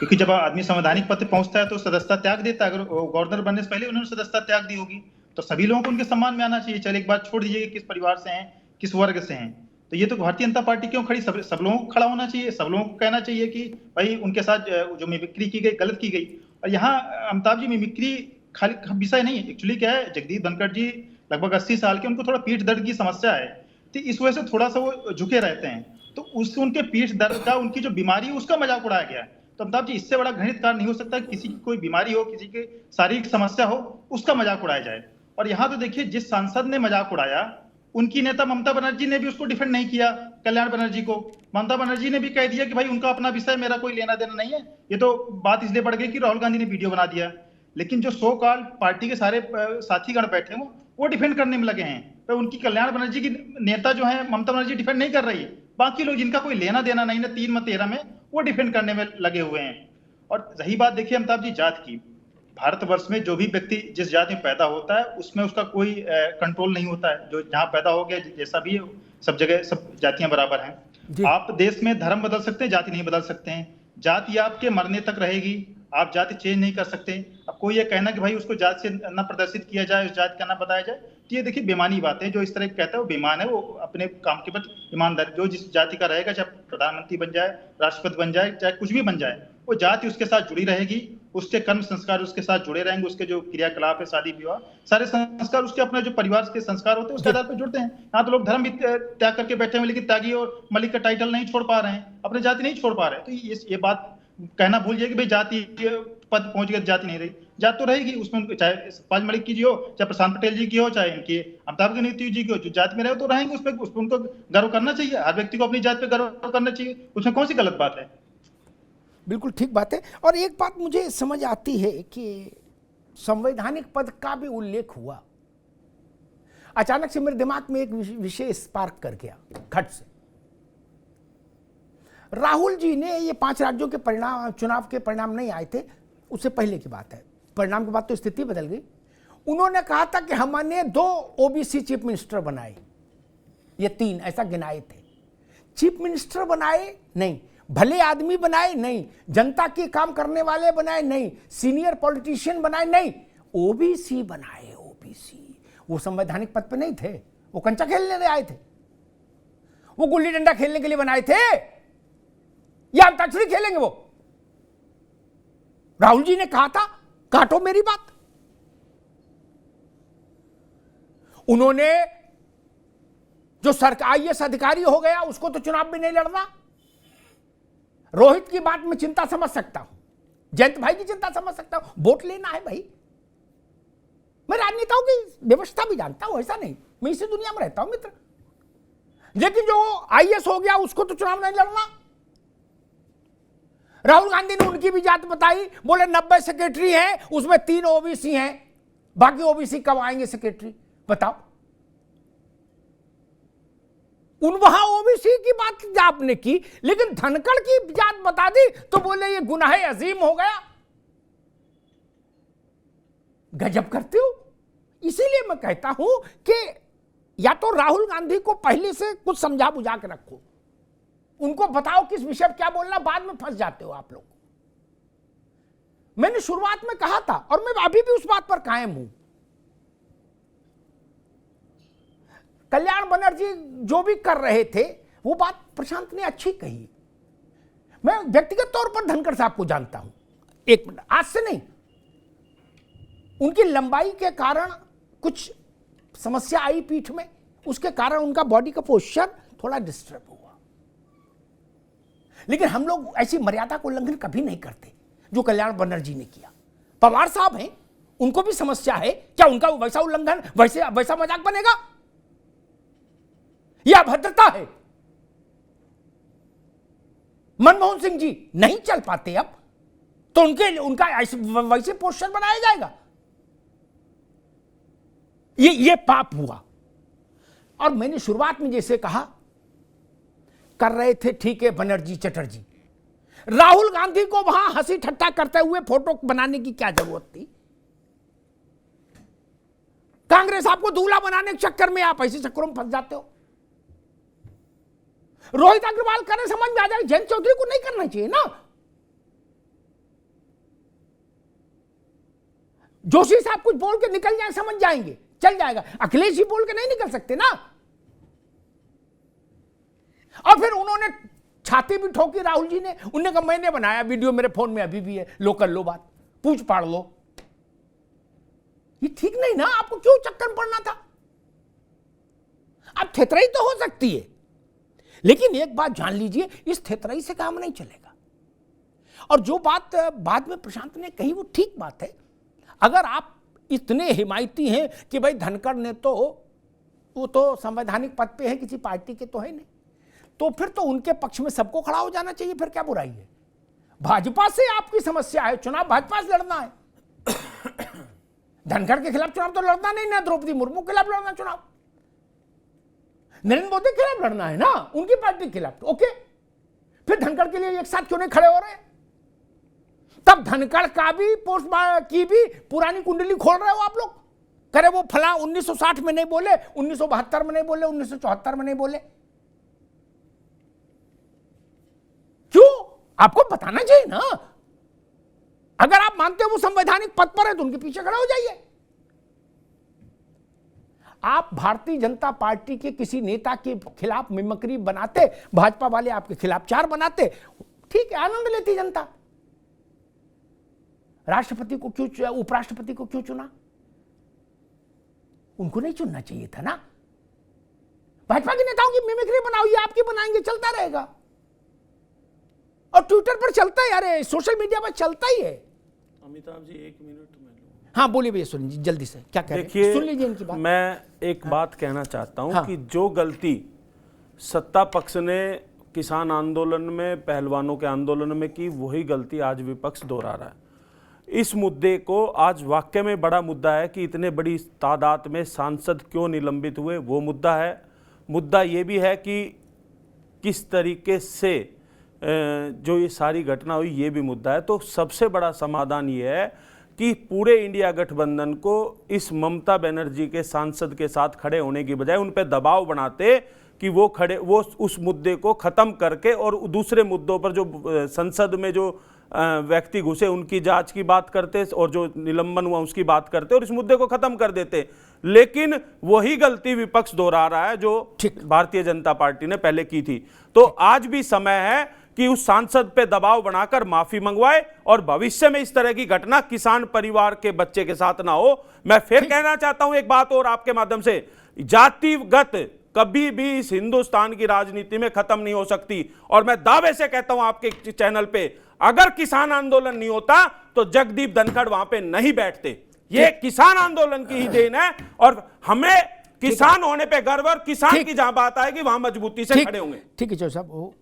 क्योंकि जब आदमी संवैधानिक पद पे पहुंचता है तो सदस्यता त्याग देता है। अगर गवर्नर बनने से पहले उन्होंने सदस्यता त्याग दी होगी तो सभी लोगों को उनके सम्मान में आना चाहिए। चलिए एक बात छोड़ दीजिए किस परिवार से हैं, किस वर्ग से हैं, तो ये तो भारतीय जनता पार्टी क्यों खड़ी, सब लोगों को खड़ा होना चाहिए, सब लोगों को कहना चाहिए कि भाई उनके साथ जो मिमिक्री की गई गलत की गई। और यहाँ अमिताभ जी मिमिक्री खाली विषय नहीं है, एक्चुअली क्या है, जगदीप धनखड़ जी लगभग 80 साल के, उनको थोड़ा पीठ दर्द की समस्या है, तो इस वजह से थोड़ा सा वो झुके रहते हैं, तो उससे उनके पीठ दर्द का, उनकी जो बीमारी है उसका मजाक उड़ाया गया है। तो अमिताभ जी इससे बड़ा घृणित कार्य नहीं हो सकता कि किसी की कोई बीमारी हो, किसी की शारीरिक समस्या हो, उसका मजाक उड़ाया जाए। और यहाँ तो देखिए जिस सांसद ने मजाक उड़ाया उनकी नेता ममता बनर्जी ने भी उसको डिफेंड नहीं किया, कल्याण बनर्जी को। ममता बनर्जी ने भी कह दिया कि भाई उनका अपना विषय, मेरा कोई लेना देना नहीं है। ये तो बात इसलिए बढ़ गई कि राहुल गांधी ने वीडियो बना दिया, लेकिन जो सो कॉल्ड पार्टी के सारे साथीगण बैठे हैं वो डिफेंड करने में लगे हैं। तो उनकी कल्याण बनर्जी की नेता जो है ममता बनर्जी डिफेंड नहीं कर रही है, बाकी लोग जिनका कोई लेना देना नहीं है 3 में 13 में, वो डिफेंड करने में लगे हुए हैं। और रही बात देखिए अमिताभ जी जात की, भारतवर्ष में जो भी व्यक्ति जिस जाति में पैदा होता है उसमें उसका कोई कंट्रोल नहीं होता है। जो जहाँ पैदा हो गया जैसा भी है, सब जगह सब जातियां बराबर हैं। आप देश में धर्म बदल सकते हैं, जाति नहीं बदल सकते हैं। जाति आपके मरने तक रहेगी, आप जाति चेंज नहीं कर सकते। अब कोई ये कहना कि भाई उसको जाति से न प्रदर्शित किया जाए, उस जाति का न बताया जाए, तो ये देखिए बेमानी बात है। जो इस तरह कहता है वो बेईमान है, वो अपने काम के प्रति ईमानदार। जो जिस जाति का रहेगा, चाहे प्रधानमंत्री बन जाए, राष्ट्रपति बन जाए, चाहे कुछ भी बन जाए, वो जाति उसके साथ जुड़ी रहेगी, उसके कर्म संस्कार उसके साथ जुड़े रहेंगे, उसके जो क्रियाकलाप है, शादी विवाह, सारे संस्कार उसके अपने जो परिवार के संस्कार होते हैं उसके आधार पर जुड़ते हैं। यहाँ तो लोग धर्म भी त्याग करके बैठे हैं, लेकिन त्यागी और मलिक का टाइटल नहीं छोड़ पा रहे हैं, अपने जाति नहीं छोड़ पा रहे हैं। तो ये बात कहना भूल जाए कि भाई जाति पद पहुंच गया, जाति नहीं रही, जाति तो रहेगी उसमें, चाहे सतपाल मलिक की हो, चाहे प्रशांत पटेल जी की हो, चाहे इनकी अमिताभ नीति जी की हो, जो जाति में रहे तो रहेंगे, उसमें उनको गर्व करना चाहिए। हर व्यक्ति को अपनी जाति पे गर्व करना चाहिए, उसमें कौन सी गलत बात है। बिल्कुल ठीक बात है। और एक बात मुझे समझ आती है कि संवैधानिक पद का भी उल्लेख हुआ, अचानक से मेरे दिमाग में एक विषय स्पार्क कर गया घट से। राहुल जी ने ये 5 राज्यों के परिणाम, चुनाव के परिणाम नहीं आए थे, उससे पहले की बात है, परिणाम के बाद तो स्थिति बदल गई। उन्होंने कहा था कि हमने 2 ओबीसी चीफ मिनिस्टर बनाए, ये 3 ऐसा गिनाए थे। चीफ मिनिस्टर बनाए नहीं, भले आदमी बनाए नहीं, जनता के काम करने वाले बनाए नहीं, सीनियर पॉलिटिशियन बनाए नहीं, ओबीसी बनाए। ओबीसी वो संवैधानिक पद पे नहीं थे, वो कंचा खेलने आए थे, वो गुल्ली डंडा खेलने के लिए बनाए थे, या अंताक्षरी खेलेंगे वो। राहुल जी ने कहा था काटो मेरी बात। उन्होंने जो सरकार आईएएस अधिकारी हो गया उसको तो चुनाव भी नहीं लड़ना। रोहित की बात में चिंता समझ सकता हूं, जयंत भाई की चिंता समझ सकता हूं, वोट लेना है भाई। मैं राजनेताओं की व्यवस्था भी जानता हूं, ऐसा नहीं, मैं इसी दुनिया में रहता हूं मित्र। लेकिन जो आईएएस हो गया उसको तो चुनाव नहीं लड़ना। राहुल गांधी ने उनकी भी जात बताई, बोले 90 सेक्रेटरी हैं, उसमें 3 ओबीसी हैं, बाकी ओबीसी कब आएंगे सेक्रेटरी बताओ। वहां ओबीसी की बात आपने की, लेकिन धनखड़ की जात बता दी तो बोले ये गुनाह अजीम हो गया। गजब करते हो। इसीलिए मैं कहता हूं कि या तो राहुल गांधी को पहले से कुछ समझा बुझा के रखो, उनको बताओ किस विषय पर क्या बोलना, बाद में फंस जाते हो आप लोग। मैंने शुरुआत में कहा था और मैं अभी भी उस बात पर कायम हूं, कल्याण बनर्जी जो भी कर रहे थे वो बात प्रशांत ने अच्छी कही। मैं व्यक्तिगत तौर पर धनखड़ साहब को जानता हूं, एक मिनट, आज से नहीं, उनकी लंबाई के कारण कुछ समस्या आई पीठ में, उसके कारण उनका बॉडी का पोस्चर थोड़ा डिस्टर्ब हुआ। लेकिन हम लोग ऐसी मर्यादा को उल्लंघन कभी नहीं करते जो कल्याण बनर्जी ने किया। पवार साहब हैं, उनको भी समस्या है, क्या उनका वैसा उल्लंघन, वैसा मजाक बनेगा? यह अभद्रता है। मनमोहन सिंह जी नहीं चल पाते अब, तो उनका वैसे पोस्टर बनाया जाएगा, ये पाप हुआ। और मैंने शुरुआत में जैसे कहा, कर रहे थे ठीक है बनर्जी चटर्जी, राहुल गांधी को वहां हंसी ठट्टा करते हुए फोटो बनाने की क्या जरूरत थी? कांग्रेस आपको दूल्हा बनाने के चक्कर में आप ऐसे चक्करों में फंस जाते हो। रोहित अग्रवाल करें, समझ में आ जाए, जयंत चौधरी को नहीं करना चाहिए ना। जोशी साहब कुछ बोल के निकल जाए, समझ जाएंगे, चल जाएगा। अखिलेश जी बोल के नहीं निकल सकते ना। और फिर उन्होंने छाती भी ठोकी राहुल जी ने, उन्होंने कहा मैंने बनाया, वीडियो मेरे फोन में अभी भी है, लो कर लो बात, पूछ पाड़ लो। ये ठीक नहीं ना, आपको क्यों चक्कर में पड़ना था? अब थेतराई तो हो सकती है, लेकिन एक बात जान लीजिए, इस थेतराई से काम नहीं चलेगा। और जो बात बाद में प्रशांत ने कही वो ठीक बात है। अगर आप इतने हिमायती हैं कि भाई धनखड़ ने तो, वो तो संवैधानिक पद पे है, किसी पार्टी के तो है नहीं, तो फिर तो उनके पक्ष में सबको खड़ा हो जाना चाहिए, फिर क्या बुराई है? भाजपा से आपकी समस्या है, चुनाव भाजपा से लड़ना है। धनखड़ के खिलाफ चुनाव तो लड़ना नहीं ना, द्रौपदी मुर्मू के खिलाफ लड़ना चुनाव, नरेंद्र मोदी के खिलाफ लड़ना है ना, उनकी पार्टी के खिलाफ, ओके। फिर धनखड़ के लिए एक साथ क्यों नहीं खड़े हो रहे? तब धनखड़ का भी पोस्ट की भी पुरानी कुंडली खोल रहे हो आप लोग, करे वो फला 1960 में नहीं बोले, 1972 में नहीं बोले, 1974 में नहीं बोले, क्यों? आपको बताना चाहिए ना। अगर आप मानते हो वो संवैधानिक पद पर है तो उनके पीछे खड़े हो जाइए। आप भारतीय जनता पार्टी के किसी नेता के खिलाफ मिमिक्री बनाते, भाजपा वाले आपके खिलाफ 4 बनाते, ठीक है, आनंद लेती जनता। राष्ट्रपति को क्यों, उपराष्ट्रपति को क्यों चुना? उनको नहीं चुनना चाहिए था ना। भाजपा के नेताओं की मिमिक्री बनाओ, ये आपकी बनाएंगे, चलता रहेगा। और ट्विटर पर चलता है, अरे सोशल मीडिया पर चलता ही है। अमिताभ जी 1 मिनट में लो। हाँ बोलिए भैया, सुनिए जल्दी से, क्या कह रहे हैं? सुन लीजिए इनकी बात। मैं एक बात कहना चाहता हूं, हाँ। कि जो गलती सत्ता पक्ष ने किसान आंदोलन में, पहलवानों के आंदोलन में की, वही गलती आज विपक्ष दोहरा रहा है। इस मुद्दे को आज वाकई में बड़ा मुद्दा है कि इतने बड़ी तादाद में सांसद क्यों निलंबित हुए, वो मुद्दा है। मुद्दा ये भी है कि किस तरीके से जो ये सारी घटना हुई, ये भी मुद्दा है। तो सबसे बड़ा समाधान ये है कि पूरे इंडिया गठबंधन को इस ममता बनर्जी के सांसद के साथ खड़े होने की बजाय उन पर दबाव बनाते कि वो उस मुद्दे को ख़त्म करके और दूसरे मुद्दों पर जो संसद में जो व्यक्ति घुसे उनकी जांच की बात करते और जो निलंबन हुआ उसकी बात करते और इस मुद्दे को खत्म कर देते। लेकिन वही गलती विपक्ष दोहरा रहा है जो भारतीय जनता पार्टी ने पहले की थी। तो आज भी समय है कि उस सांसद पे दबाव बनाकर माफी मंगवाए और भविष्य में इस तरह की घटना किसान परिवार के बच्चे के साथ ना हो। मैं फिर कहना चाहता हूं एक बात और आपके माध्यम से, जातिगत कभी भी इस हिंदुस्तान की राजनीति में खत्म नहीं हो सकती। और मैं दावे से कहता हूं आपके चैनल पे, अगर किसान आंदोलन नहीं होता तो जगदीप धनखड़ वहां पे नहीं बैठते। ये किसान आंदोलन की ही देन है और हमें किसान होने पे गर्व और किसान की जहां बात आएगी वहां मजबूती से खड़े होंगे। ठीक है चौधरी साहब,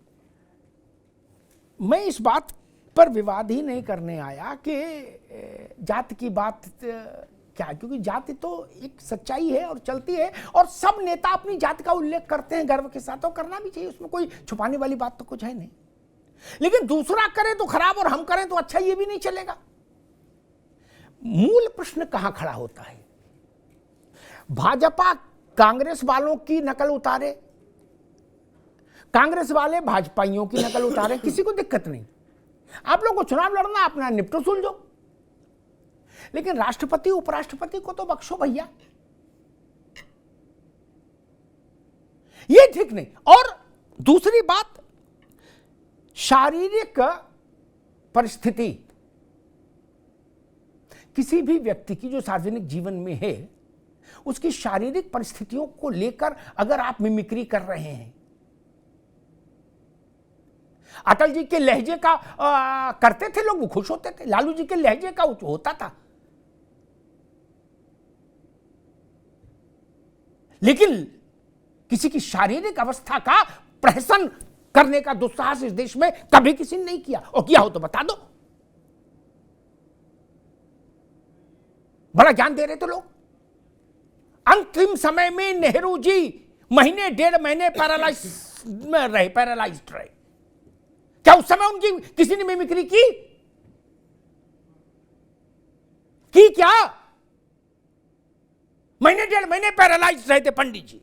मैं इस बात पर विवाद ही नहीं करने आया कि जाति की बात क्या, क्योंकि जाति तो एक सच्चाई है और चलती है और सब नेता अपनी जाति का उल्लेख करते हैं गर्व के साथ, और करना भी चाहिए, उसमें कोई छुपाने वाली बात तो कुछ है नहीं। लेकिन दूसरा करे तो खराब और हम करें तो अच्छा, ये भी नहीं चलेगा। मूल प्रश्न कहां खड़ा होता है? भाजपा कांग्रेस वालों की नकल उतारे, कांग्रेस वाले भाजपाइयों की नकल उतारे, किसी को दिक्कत नहीं। आप लोगों को चुनाव लड़ना, अपना निपटो सुलझो, लेकिन राष्ट्रपति उपराष्ट्रपति को तो बख्शो भैया, ये ठीक नहीं। और दूसरी बात, शारीरिक परिस्थिति किसी भी व्यक्ति की जो सार्वजनिक जीवन में है, उसकी शारीरिक परिस्थितियों को लेकर अगर आप मिमिक्री कर रहे हैं, अटल जी के लहजे का करते थे लोग, वो खुश होते थे, लालू जी के लहजे का होता था, लेकिन किसी की शारीरिक अवस्था का प्रहसन करने का दुस्साहस इस देश में कभी किसी ने नहीं किया, और किया हो तो बता दो। बड़ा ज्ञान दे रहे थे लोग। अंतिम समय में नेहरू जी महीने 1.5 महीने पैरालाइज्ड रहे। क्या उस समय उनकी किसी ने मिमिक्री की क्या? महीने 1.5 महीने पैरालाइज्ड रहे थे पंडित जी।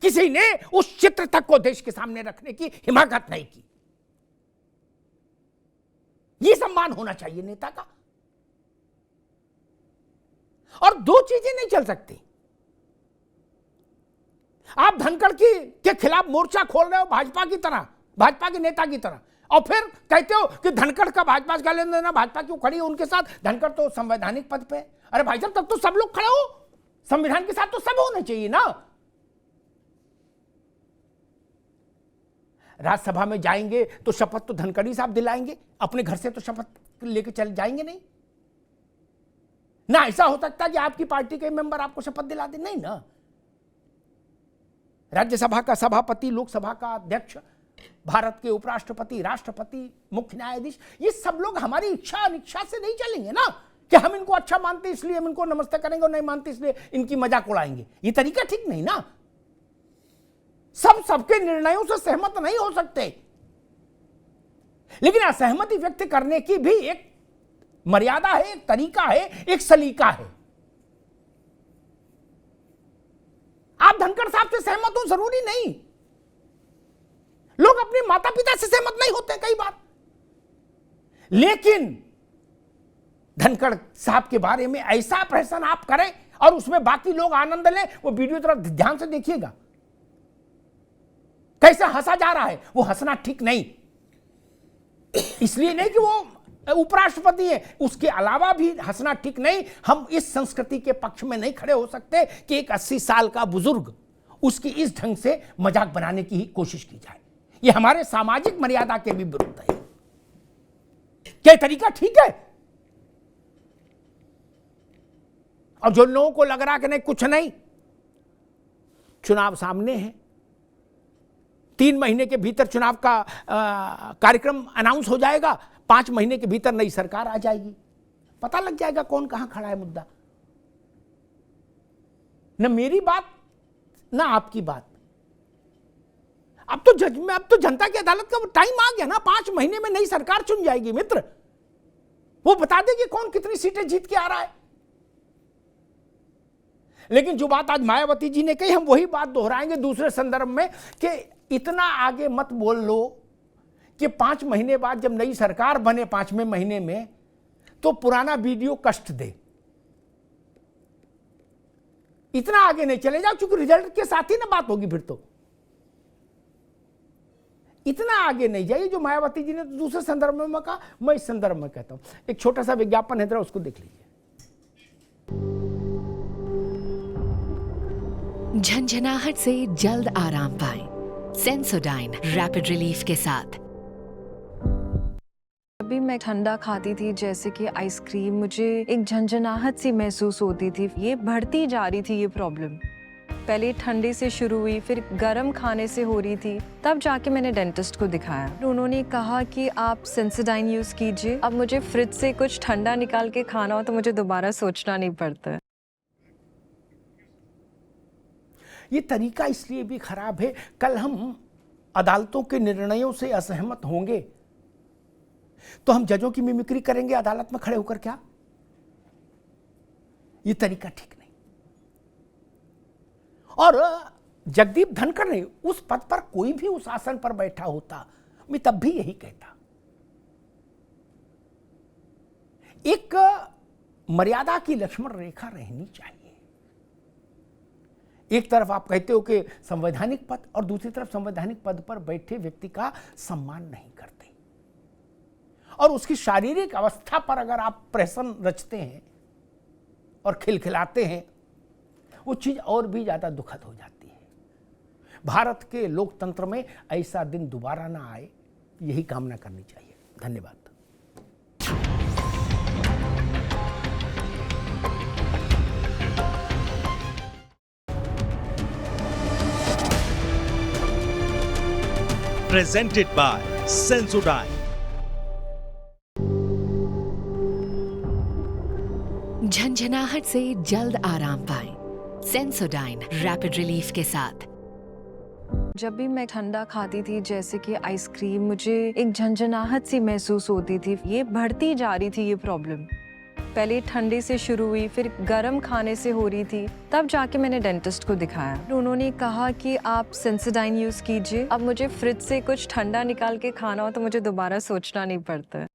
किसी ने उस चित्र तक को देश के सामने रखने की हिम्मत नहीं की। ये सम्मान होना चाहिए नेता का। और दो चीजें नहीं चल सकती। आप धनखड़ के खिलाफ मोर्चा खोल रहे हो भाजपा की तरह, भाजपा के नेता की तरह, और फिर कहते हो कि धनखड़ का भाजपा से लेना देना, भाजपा क्यों खड़ी है उनके साथ, धनखड़ तो संवैधानिक पद पे। अरे भाई साहब, तब तो सब लोग खड़े हो, संविधान के साथ तो सब होना चाहिए ना। राज्यसभा में जाएंगे तो शपथ तो धनखड़ी साहब दिलाएंगे, अपने घर से तो शपथ लेके चल जाएंगे नहीं ना। ऐसा हो सकता है कि आपकी पार्टी के मेंबर आपको शपथ दिला दे, नहीं ना। राज्यसभा का सभापति, लोकसभा का अध्यक्ष, भारत के उपराष्ट्रपति, राष्ट्रपति, मुख्य न्यायाधीश, ये सब लोग हमारी इच्छा अनिच्छा से नहीं चलेंगे ना, कि हम इनको अच्छा मानते इसलिए हम इनको नमस्ते करेंगे और नहीं मानते इसलिए इनकी मजाक उड़ाएंगे। ये तरीका ठीक नहीं ना। सब सबके निर्णयों से सहमत नहीं हो सकते, लेकिन असहमति व्यक्त करने की भी एक मर्यादा है, एक तरीका है, एक सलीका है। आप धनखड़ साहब से सहमत हो जरूरी नहीं, लोग अपने माता पिता से सहमत नहीं होते कई बार, लेकिन धनखड़ साहब के बारे में ऐसा प्रश्न आप करें और उसमें बाकी लोग आनंद लें। वो वीडियो तरफ ध्यान से देखिएगा, कैसे हंसा जा रहा है। वो हंसना ठीक नहीं, इसलिए नहीं कि वो उपराष्ट्रपति है, उसके अलावा भी हंसना ठीक नहीं। हम इस संस्कृति के पक्ष में नहीं खड़े हो सकते कि एक 80 साल का बुजुर्ग उसकी इस ढंग से मजाक बनाने की ही कोशिश की जाए। ये हमारे सामाजिक मर्यादा के भी विरुद्ध है। क्या तरीका ठीक है? और जो लोगों को लग रहा कि नहीं कुछ नहीं, चुनाव सामने है, 3 महीने के भीतर चुनाव का कार्यक्रम अनाउंस हो जाएगा, 5 महीने के भीतर नई सरकार आ जाएगी, पता लग जाएगा कौन कहां खड़ा है मुद्दा। न मेरी बात न आपकी बात। अब तो जनता की अदालत का टाइम आ गया ना, 5 महीने में नई सरकार चुन जाएगी मित्र। वो बता देगी कौन कितनी सीटें जीत के आ रहा है। लेकिन जो बात आज मायावती जी ने कही, हम वही बात दोहराएंगे दूसरे संदर्भ में कि इतना आगे मत बोल लो कि 5 महीने बाद जब नई सरकार बने 5वें महीने में तो पुराना वीडियो कष्ट दे। इतना आगे नहीं चले जाओ, क्योंकि रिजल्ट के साथ ही ना बात होगी। फिर तो इतना आगे नहीं जाइए। जो मायावती जी ने दूसरे संदर्भ में कहा, मैं इस संदर्भ में कहता हूं। एक छोटा सा विज्ञापन है, उसको देख लीजिए। झंझनाहट से जल्द आराम पाएं सेंसोडाइन रैपिड रिलीफ के साथ। अभी मैं ठंडा खाती थी जैसे कि आइसक्रीम, मुझे एक झंझनाहट सी महसूस होती थी। ये बढ़ती जा रही थी ये प्रॉब्लम। पहले ठंडे से शुरू हुई, फिर गर्म खाने से हो रही थी, तब जाके मैंने डेंटिस्ट को दिखाया। उन्होंने कहा कि आप सेंसोडाइन यूज कीजिए। अब मुझे फ्रिज से कुछ ठंडा निकाल के खाना हो तो मुझे दोबारा सोचना नहीं पड़ता। ये तरीका इसलिए भी खराब है, कल हम अदालतों के निर्णयों से असहमत होंगे तो हम जजों की मिमिक्री करेंगे अदालत में खड़े होकर। क्या ये तरीका ठीक नहीं। और जगदीप धनखड़ ने उस पद पर कोई भी उस आसन पर बैठा होता, मैं तब भी यही कहता। एक मर्यादा की लक्ष्मण रेखा रहनी चाहिए। एक तरफ आप कहते हो कि संवैधानिक पद, और दूसरी तरफ संवैधानिक पद पर बैठे व्यक्ति का सम्मान नहीं करते, और उसकी शारीरिक अवस्था पर अगर आप प्रहसन रचते हैं और खिलखिलाते हैं, वो चीज और भी ज्यादा दुखद हो जाती है। भारत के लोकतंत्र में ऐसा दिन दोबारा ना आए, यही कामना करनी चाहिए। धन्यवाद। Presented by Sensodyne. झंझनाहट से जल्द आराम पाएं सेंसोडाइन रैपिड रिलीफ के साथ। जब भी मैं ठंडा खाती थी जैसे कि आइसक्रीम, मुझे एक झंझनाहट सी महसूस होती थी। ये बढ़ती जा रही थी ये प्रॉब्लम। पहले ठंडे से शुरू हुई, फिर गर्म खाने से हो रही थी, तब जाके मैंने डेंटिस्ट को दिखाया। उन्होंने कहा कि आप सेंसोडाइन यूज कीजिए। अब मुझे फ्रिज से कुछ ठंडा निकाल के खाना हो तो मुझे दोबारा सोचना नहीं पड़ता।